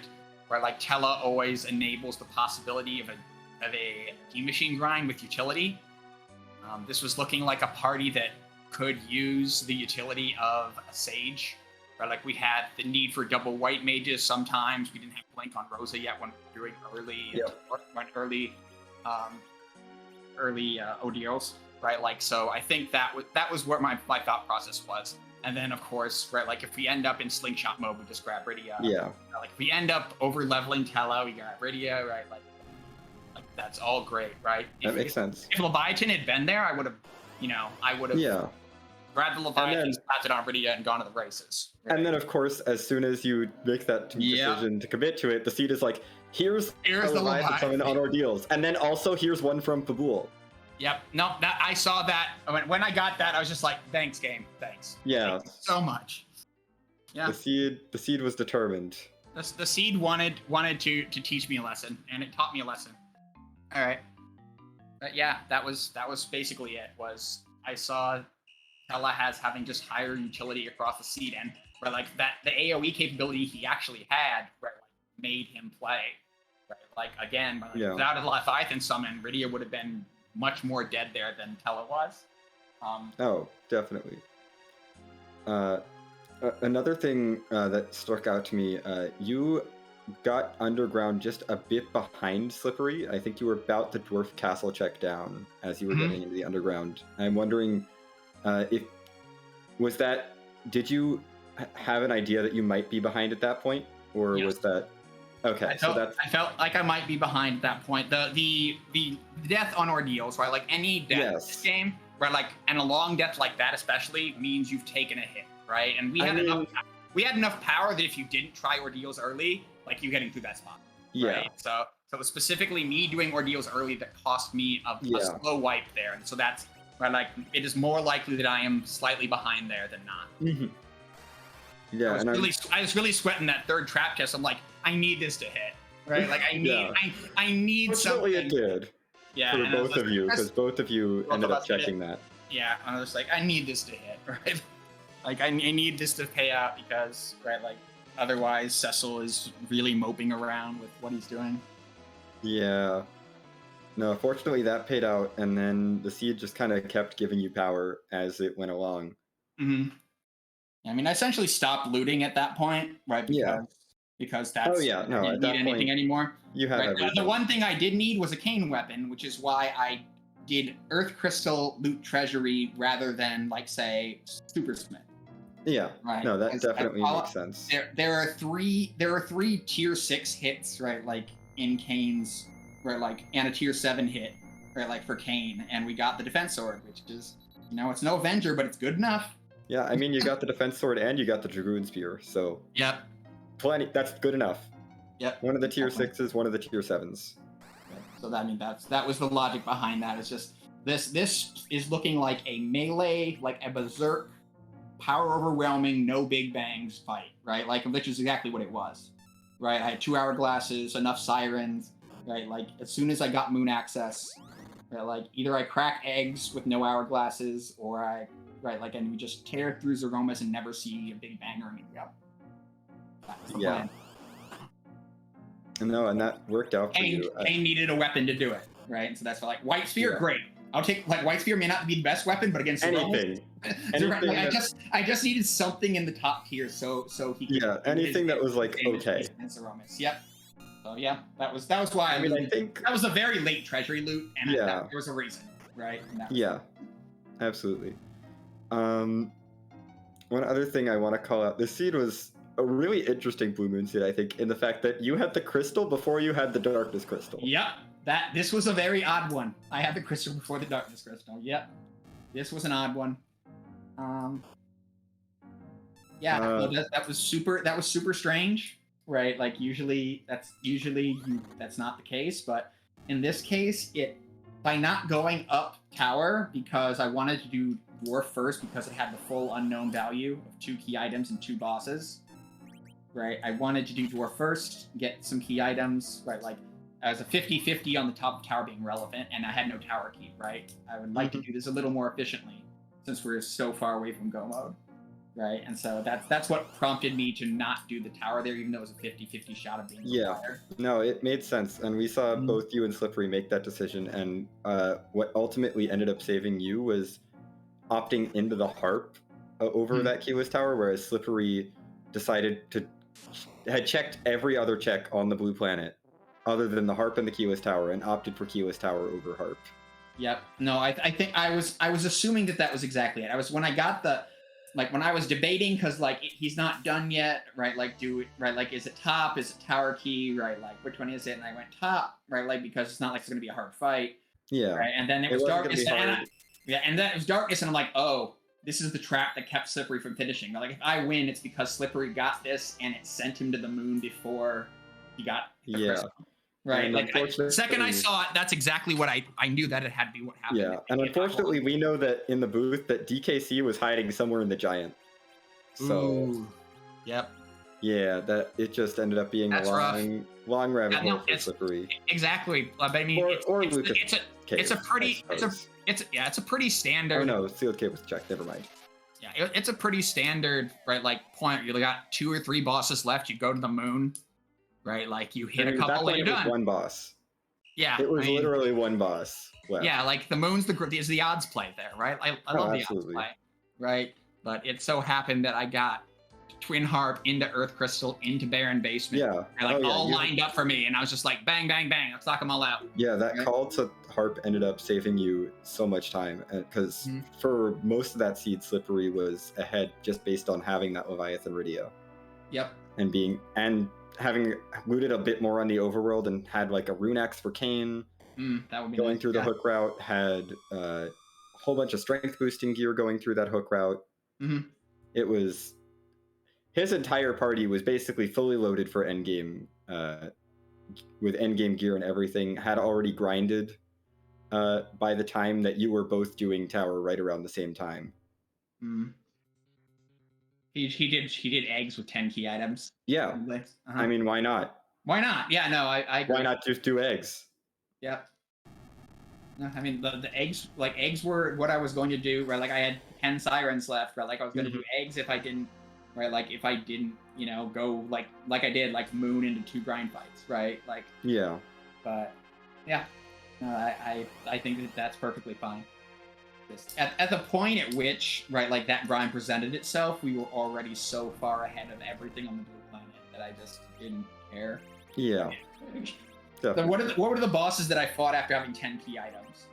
where like Tella always enables the possibility of a key machine grind with utility. This was looking like a party that could use the utility of a Sage. Right, like we had the need for double white mages sometimes. We didn't have Blink on Rosa yet when we were doing early ODOs, right? Like, so I think that was where my thought process was. And then of course, right, like if we end up in slingshot mode, we just grab Rydia.
Yeah.
Like if we end up over leveling Tella, we grab Rydia, right? Like that's all great, right?
That makes sense.
If Leviathan had been there, I would have,
Yeah.
grabbed the Leviathan, slapped it on Rydia, and gone to the races. Right?
And then, of course, as soon as you make that decision to commit to it, the seed is like, here's
the
Leviathan summon on Ordeals. And then also, here's one from Pabul.
Yep. No, I saw that. When I got that, I was just like, thanks, game. Thanks.
Yeah.
Thanks so much. Yeah.
The seed was determined.
The seed wanted to teach me a lesson, and it taught me a lesson. All right. But yeah, that was basically it. Was I saw Tella having just higher utility across the seed, and where like that the AOE capability he actually had, where like made him play. Right? Like again, without a Leviathan summon, Rydia would have been much more dead there than Tella was.
Oh, definitely. Another thing that struck out to me, you got underground just a bit behind Slippery. I think you were about the dwarf castle check down as you were getting into the underground. I'm wondering did you have an idea that you might be behind at that point, or was that okay?
I felt like I might be behind at that point. The death on Ordeals, right? Like any death in this game, right? Like, and a long death like that especially means you've taken a hit, right? And we had enough power that if you didn't try Ordeals early, like you getting through that spot.
Yeah.
Right? So it was specifically me doing Ordeals early that cost me a slow wipe there, and so that's right. Like it is more likely that I am slightly behind there than not.
Mm-hmm. Yeah,
I was really sweating that third trap test. I'm like, I need this to hit, right? Like I need something.
It did.
Yeah,
for both of you, because both of you ended up checking that.
Yeah, I was like, I need this to hit, right? Like I need this to pay out because, right, like otherwise Cecil is really moping around with what he's doing.
Yeah. No, fortunately that paid out, and then the seed just kind of kept giving you power as it went along.
Mm-hmm. I mean, I essentially stopped looting at that point, right? Because that's I didn't need anything anymore.
You have everything.
The one thing I did need was a cane weapon, which is why I did Earth Crystal loot treasury rather than like say Supersmith.
Yeah.
Right.
No, that definitely makes sense.
There are three tier 6 hits, right? Like in Kane's, right? Like and a tier 7 hit, right? Like for Kane, and we got the defense sword, which is it's no Avenger, but it's good enough.
Yeah, I mean you got the defense sword and you got the Dragoon spear, so
yep.
Plenty. That's good enough.
Yep.
One of the tier 6s, one of the tier 7s.
So that was the logic behind that. It's just this is looking like a melee, like a berserk, power overwhelming, no big bangs fight, right? Like which is exactly what it was, right? I had 2 hourglasses, enough sirens, right? Like as soon as I got moon access, right, like either I crack eggs with no hourglasses, or and we just tear through Zeromus and never see a big bang or anything up. That's the plan.
No, and that worked out for you.
Kane needed a weapon to do it, right? And so that's why, like, White Spear, great. I'll take, like, White Spear may not be the best weapon, but against
anything.
I just needed something in the top tier, so he could.
Yeah, anything that was like okay.
Yep. So yeah, that was why. I think that was a very late treasury loot, and there was a reason, right?
Absolutely. One other thing I want to call out: this seed was a really interesting Blue Moon seed, I think, in the fact that you had the crystal before you had the darkness crystal.
Yep. This was a very odd one. I had the crystal before the darkness crystal. Yep. This was an odd one. Yeah, that was super strange, right? Like usually that's not the case, but in this case, by not going up tower because I wanted to do dwarf first because it had the full unknown value of 2 key items and 2 bosses. Right, I wanted to do dwarf first, get some key items, right? Like as a 50-50 on the top of tower being relevant, and I had no tower keep, right? I would like to do this a little more efficiently since we're so far away from go mode, right? And so that's what prompted me to not do the tower there, even though it was a 50-50 shot of being required.
No, it made sense, and we saw both you and Slippery make that decision, and what ultimately ended up saving you was opting into the harp over that keyless tower, whereas Slippery had checked every other check on the blue planet other than the harp and the keyless tower and opted for keyless tower over harp.
Yep. No, I think I was assuming that was exactly it. When I got when I was debating because he's not done yet, right? Like is it top? Is it tower key? Right? Like which one is it? And I went top, right? Like because it's not like it's gonna be a hard fight.
Yeah.
Right. And then it was darkness, and then it was darkness, and I'm like, oh, this is the trap that kept Slippery from finishing. Like if I win, it's because Slippery got this and it sent him to the moon before he got the crystal. Right.
And
like the second I saw it, that's exactly what I knew that it had to be what happened.
Yeah. And unfortunately, we know that in the booth that DKC was hiding somewhere in the giant. So.
Ooh. Yep.
Yeah, that it just ended up being a long rabbit hole for Slippery.
Exactly. But I mean, it's a pretty standard.
Oh no, sealed cave was checked. Never mind.
Yeah, it's a pretty standard, right? Like point. You got 2 or 3 bosses left. You go to the moon, right? Like you hit a couple and you're done.
One boss.
Yeah,
it was literally one boss left.
Yeah, like the moon's is the odds play there, right? I love the odds play, right? But it so happened that I got Twin Harp into Earth Crystal into Barren Basement.
Yeah.
All lined up for me, and I was just like, bang, bang, bang, let's knock them all out.
Yeah, that call to Harp ended up saving you so much time because for most of that seed, Slippery was ahead just based on having that Leviathan Rydia.
Yep.
And having looted a bit more on the overworld and had like a rune axe for Kane.
That would be
going through the hook route, had a whole bunch of strength boosting gear going through that hook route. It was his entire party was basically fully loaded for endgame, with endgame gear and everything. Had already grinded by the time that you were both doing tower right around the same time.
He did eggs with 10 key items.
Yeah. I mean, why not?
Why not? Yeah, no, I agree.
Why not just do eggs?
Yep. No, I mean the eggs were what I was going to do, right? Like I had 10 sirens left, right? Like I was going to do eggs if I didn't, right? Like if I didn't, go like I did, like moon into 2 grind fights, right? Like
yeah.
But yeah, no, I think that's perfectly fine. At the point at which, right, like that grind presented itself, we were already so far ahead of everything on the blue planet that I just didn't care.
Yeah.
So what were the bosses that I fought after having 10 key items?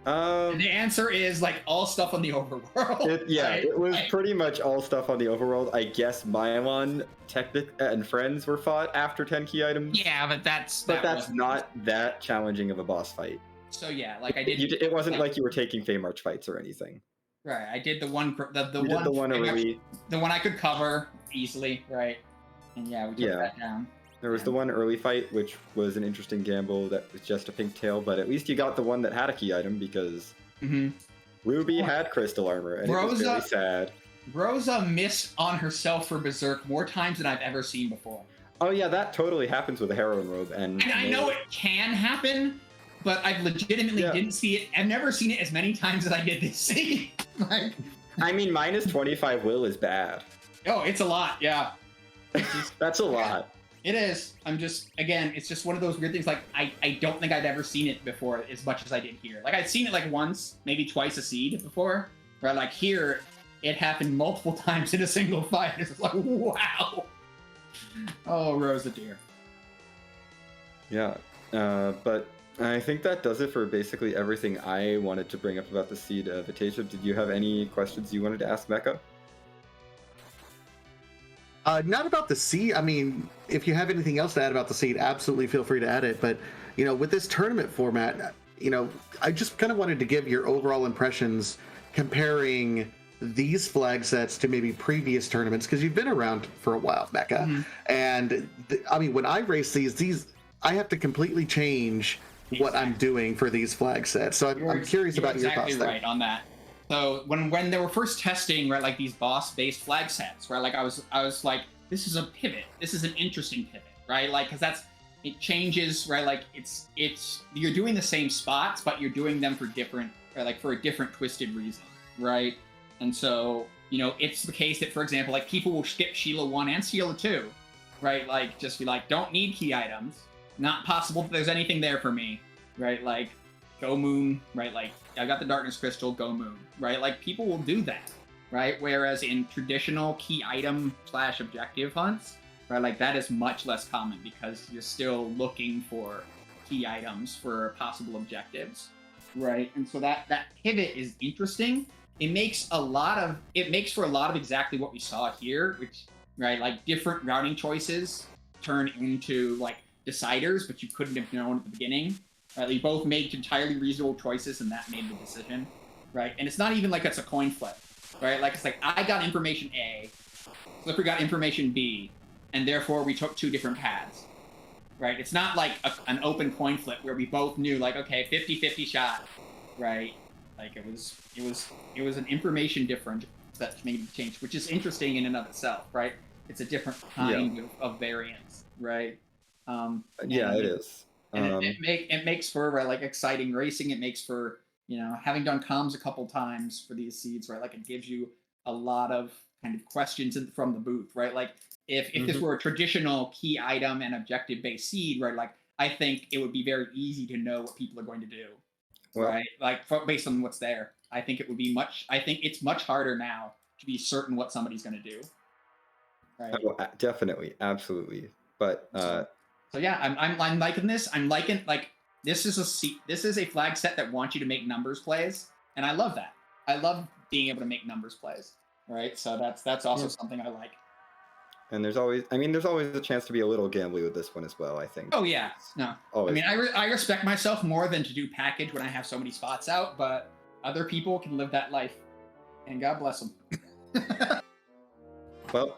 And the answer is like all stuff on the overworld.
It was pretty much all stuff on the overworld. I guess Mylon, Technic, and Friends were fought after 10 key items.
Yeah, but that's
not that challenging of a boss fight.
So yeah, like I did.
It wasn't like you were taking Feymarch fights or anything.
Right, I did the one the one I could cover easily, right? And yeah, we took that down.
There was the one early fight, which was an interesting gamble that was just a pink tail, but at least you got the one that had a key item because Ruby had crystal armor, and it was very sad.
Rosa missed on herself for Berserk more times than I've ever seen before.
Oh yeah, that totally happens with a heroine robe, and
I know it can happen, but I legitimately didn't see it. I've never seen it as many times as I did this scene. Like,
I mean, minus 25 will is bad.
Oh, it's a lot, yeah.
That's a lot.
It is. It's just one of those weird things. Like, I don't think I've ever seen it before as much as I did here. Like, I'd seen it like once, maybe twice a seed before. But like here, it happened multiple times in a single fight. It's like, wow. Oh, Rosa dear.
Yeah, but I think that does it for basically everything I wanted to bring up about the seed. Vitasia, did you have any questions you wanted to ask Mecha?
Not about the seed. I mean, if you have anything else to add about the seed, absolutely feel free to add it. But, with this tournament format, I just kind of wanted to give your overall impressions comparing these flag sets to maybe previous tournaments, because you've been around for a while, Mecha.
Mhm.
And I mean, when I race these I have to completely change what I'm doing for these flag sets. So I'm curious
You're
about your
exactly
thoughts there.
right on that. So when they were first testing, right, like these boss-based flag sets, right, like I was like, this is a pivot. This is an interesting pivot, right? Like, because it changes, right? Like it's you're doing the same spots, but you're doing them for different, right, like for a different twisted reason, right? And so, it's the case that, for example, like people will skip Sheila 1 and Sheila 2, right? Like just be like, don't need key items. Not possible that there's anything there for me, right? Like, go Moon, right? Like, I got the Darkness Crystal, go Moon, right? Like, people will do that, right? Whereas in traditional key item / objective hunts, right, like that is much less common because you're still looking for key items for possible objectives, right? And so that pivot is interesting. It makes for a lot of exactly what we saw here, which, right, like different routing choices turn into like deciders, but you couldn't have known at the beginning. Right? They both made entirely reasonable choices, and that made the decision, right? And it's not even like it's a coin flip, right? Like it's like I got information A, Slippery got information B, and therefore we took two different paths, right? It's not like an open coin flip where we both knew like, okay, 50-50 shot, right? Like it was an information difference that made the change, which is interesting in and of itself, right? It's a different kind of variance, right?
Yeah, it is.
And it makes for, right, like exciting racing. It makes for, having done comms a couple times for these seeds, right? Like it gives you a lot of kind of questions from the booth, right? Like if this were a traditional key item and objective based seed, right? Like I think it would be very easy to know what people are going to do, right? Like based on what's there. I think it's much harder now to be certain what somebody's going to do. Right.
Oh, definitely, absolutely. But
so yeah, I'm liking this. I'm liking like this is a flag set that wants you to make numbers plays, and I love that. I love being able to make numbers plays, right? So that's also something I like.
And there's always a chance to be a little gambly with this one as well, I think.
Oh yeah, no.
Always.
I mean, I respect myself more than to do package when I have so many spots out, but other people can live that life, and God bless them.
Well,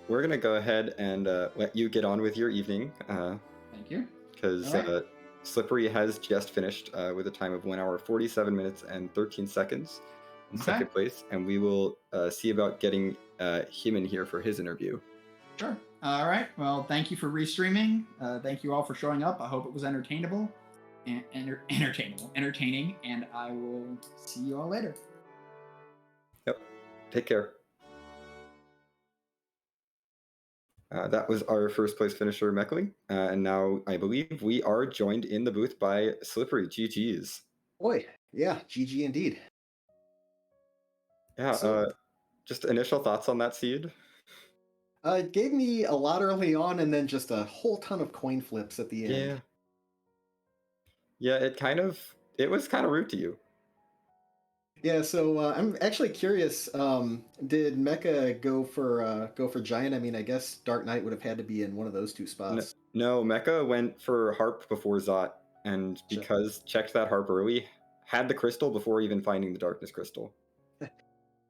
we're gonna go ahead and let you get on with your evening.
Thank you.
Because Slippery has just finished with a time of 1 hour 47 minutes and 13 seconds in second place, and we will see about getting him in here for his interview.
Sure. All right. Well, thank you for restreaming. Thank you all for showing up. I hope it was entertaining, and I will see you all later.
Yep. Take care. That was our first place finisher, Mechalink. And now I believe we are joined in the booth by Slippery. GG's.
Boy, yeah, GG indeed.
Yeah, just initial thoughts on that seed?
It gave me a lot early on and then just a whole ton of coin flips at the end.
Yeah, it was kind of rude to you.
Yeah, so I'm actually curious. Did Mecha go for Giant? I mean, I guess Dark Knight would have had to be in one of those two spots.
No, Mecha went for Harp before Zot, and because checked that Harp early, had the crystal before even finding the Darkness Crystal.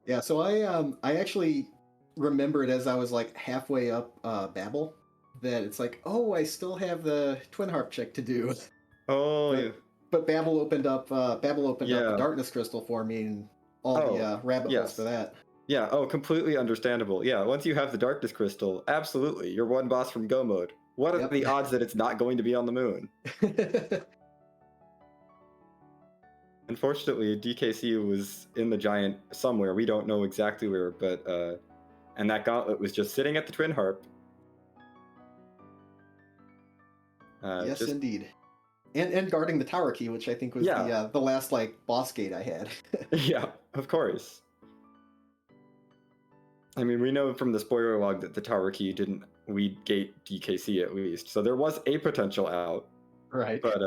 Yeah, so I actually remembered as I was like halfway up Babel that it's like, oh, I still have the Twin Harp check to do.
Oh, yeah.
But Babel opened up the Darkness Crystal for me, and all the rabbit holes for that.
Yeah, completely understandable. Yeah, once you have the Darkness Crystal, absolutely, you're one boss from Go mode. What are the odds that it's not going to be on the moon? Unfortunately, DKC was in the Giant somewhere. We don't know exactly where, but and that gauntlet was just sitting at the Twin Harp.
Yes, indeed. And guarding the tower key, which I think was the last boss gate I had.
Yeah, of course. I mean, we know from the spoiler log that the tower key didn't lead gate DKC at least, so there was a potential out.
Right.
But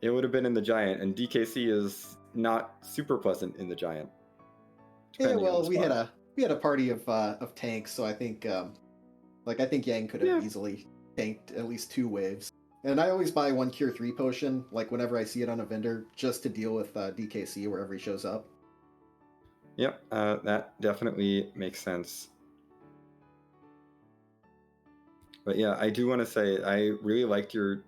it would have been in the Giant, and DKC is not super pleasant in the Giant.
Yeah, well, we had a party of tanks, so I think I think Yang could have easily tanked at least 2 waves. And I always buy one Cure 3 potion, like whenever I see it on a vendor, just to deal with DKC wherever he shows up.
Yep, that definitely makes sense. But yeah, I do want to say I really liked your.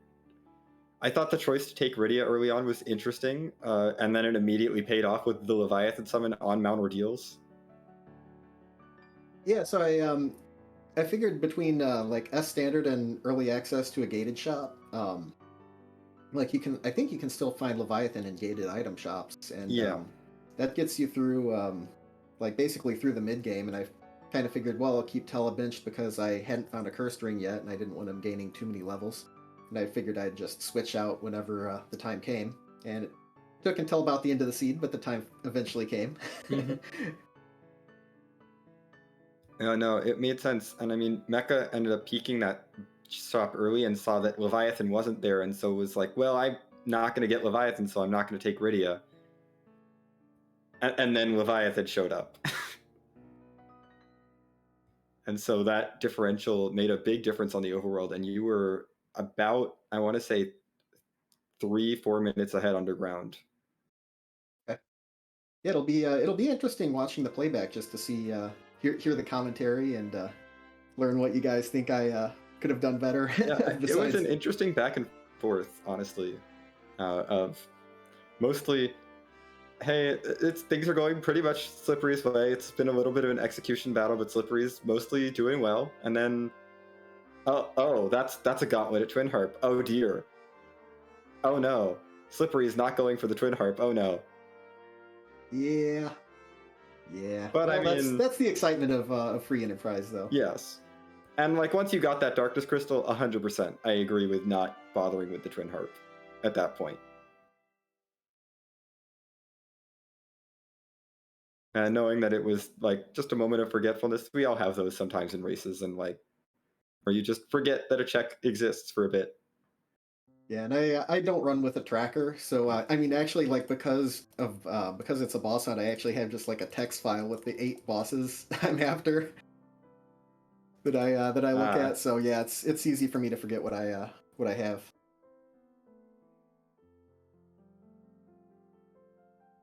I thought the choice to take Rydia early on was interesting, and then it immediately paid off with the Leviathan summon on Mount Ordeals.
Yeah, so I figured between like S standard and early access to a gated shop, like I think you can still find Leviathan in gated item shops, and
Yeah.
that gets you through like basically through the mid game. And I kind of figured, well, I'll keep Tela benched because I hadn't found a cursed ring yet, and I didn't want him gaining too many levels. And I figured I'd just switch out whenever the time came. And it took until about the end of the seed, but the time eventually came.
Mhm. No, it made sense. And I mean, Mecha ended up peeking that shop early and saw that Leviathan wasn't there, and so was like, well, I'm not going to get Leviathan, so I'm not going to take Rydia. And then Leviathan showed up. And so that differential made a big difference on the overworld, and you were about, I want to say, 3-4 minutes ahead underground.
Yeah, it'll be interesting watching the playback just to see hear the commentary and learn what you guys think I could have done better.
Yeah, it was an interesting back and forth, honestly, of mostly, hey, things are going pretty much Slippery's way. It's been a little bit of an execution battle, but Slippery's mostly doing well. And then, oh, that's a gauntlet at Twin Harp. Oh dear. Oh no, Slippery's not going for the Twin Harp. Oh no.
Yeah.
But
well,
I mean,
that's the excitement of free enterprise, though.
yes. And like once you got that Darkness Crystal, 100%, I agree with not bothering with the Twin Harp at that point. And knowing that it was like just a moment of forgetfulness, we all have those sometimes in races, and like, or you just forget that a check exists for a bit.
Yeah, and I don't run with a tracker, so I mean, actually, like because it's a boss hunt, I actually have just like a text file with the 8 bosses I'm after that I look at. So yeah, it's easy for me to forget what I have.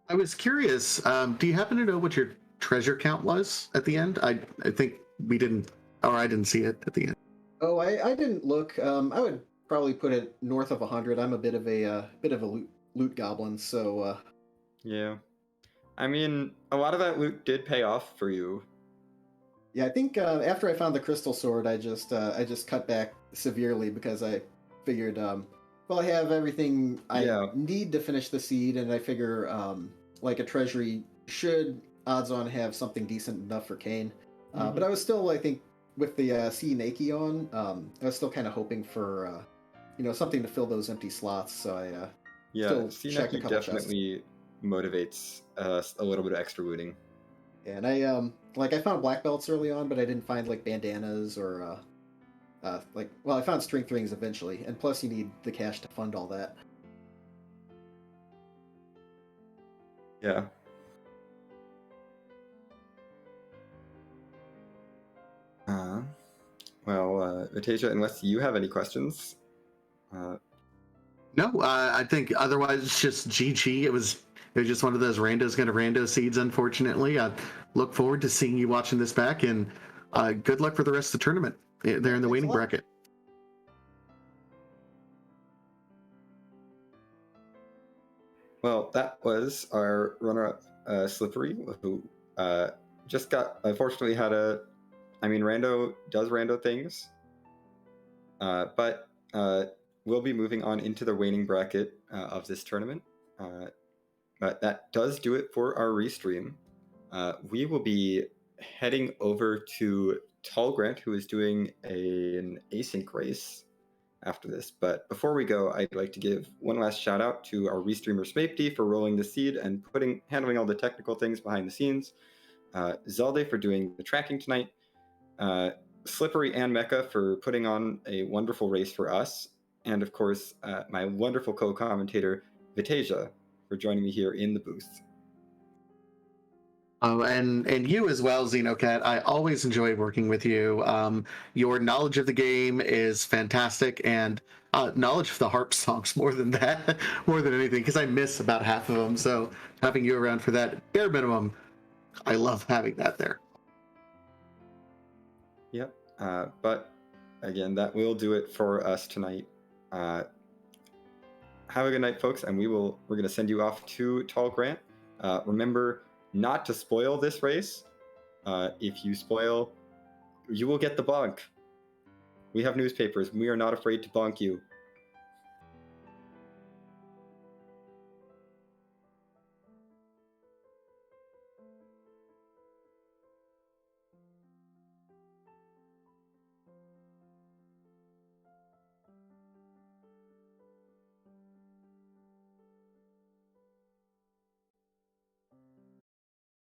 I was curious. Do you happen to know what your treasure count was at the end? I think we didn't, or I didn't see it at the end.
Oh, I didn't look. I would probably put it north of 100. I'm a bit of a loot goblin, so
Yeah. I mean, a lot of that loot did pay off for you.
yeah, I think after I found the crystal sword, I just cut back severely because I figured, well, I have everything I need to finish the seed, and I figure like a treasury should odds on have something decent enough for Kane. But I was still, I think, with the C Naki on, I was still kind of hoping for something to fill those empty slots. So I still
C
checked a
Naki
couple
definitely motivates a little bit of extra looting.
Yeah, and I found black belts early on, but I didn't find like bandanas or I found strength rings eventually, and plus you need the cash to fund all that.
Yeah. Well, Vitasia, unless you have any questions.
No, I think otherwise it's just GG. It was just one of those randos gonna rando seeds, unfortunately. I look forward to seeing you watching this back, and good luck for the rest of the tournament. They're in the waiting bracket.
Well, that was our runner-up, Slippery, who just got, unfortunately, Rando does rando things, but we'll be moving on into the waning bracket of this tournament. But that does do it for our restream. We will be heading over to Tallgrant, who is doing an async race after this. But before we go, I'd like to give one last shout out to our restreamer Smapety for rolling the seed and handling all the technical things behind the scenes. Zelde for doing the tracking tonight. Slippery and Mecha for putting on a wonderful race for us. And of course, my wonderful co-commentator, Vitasia, for joining me here in the booth.
Oh, and you as well, Xenocat. I always enjoy working with you. Your knowledge of the game is fantastic, and knowledge of the harp songs more than that, more than anything, because I miss about half of them. So having you around for that bare minimum, I love having that there.
Yep. But again, that will do it for us tonight. Have a good night, folks, and we're going to send you off to Tall Grant. Remember not to spoil this race. If you spoil, you will get the bonk. We have newspapers. We are not afraid to bonk you.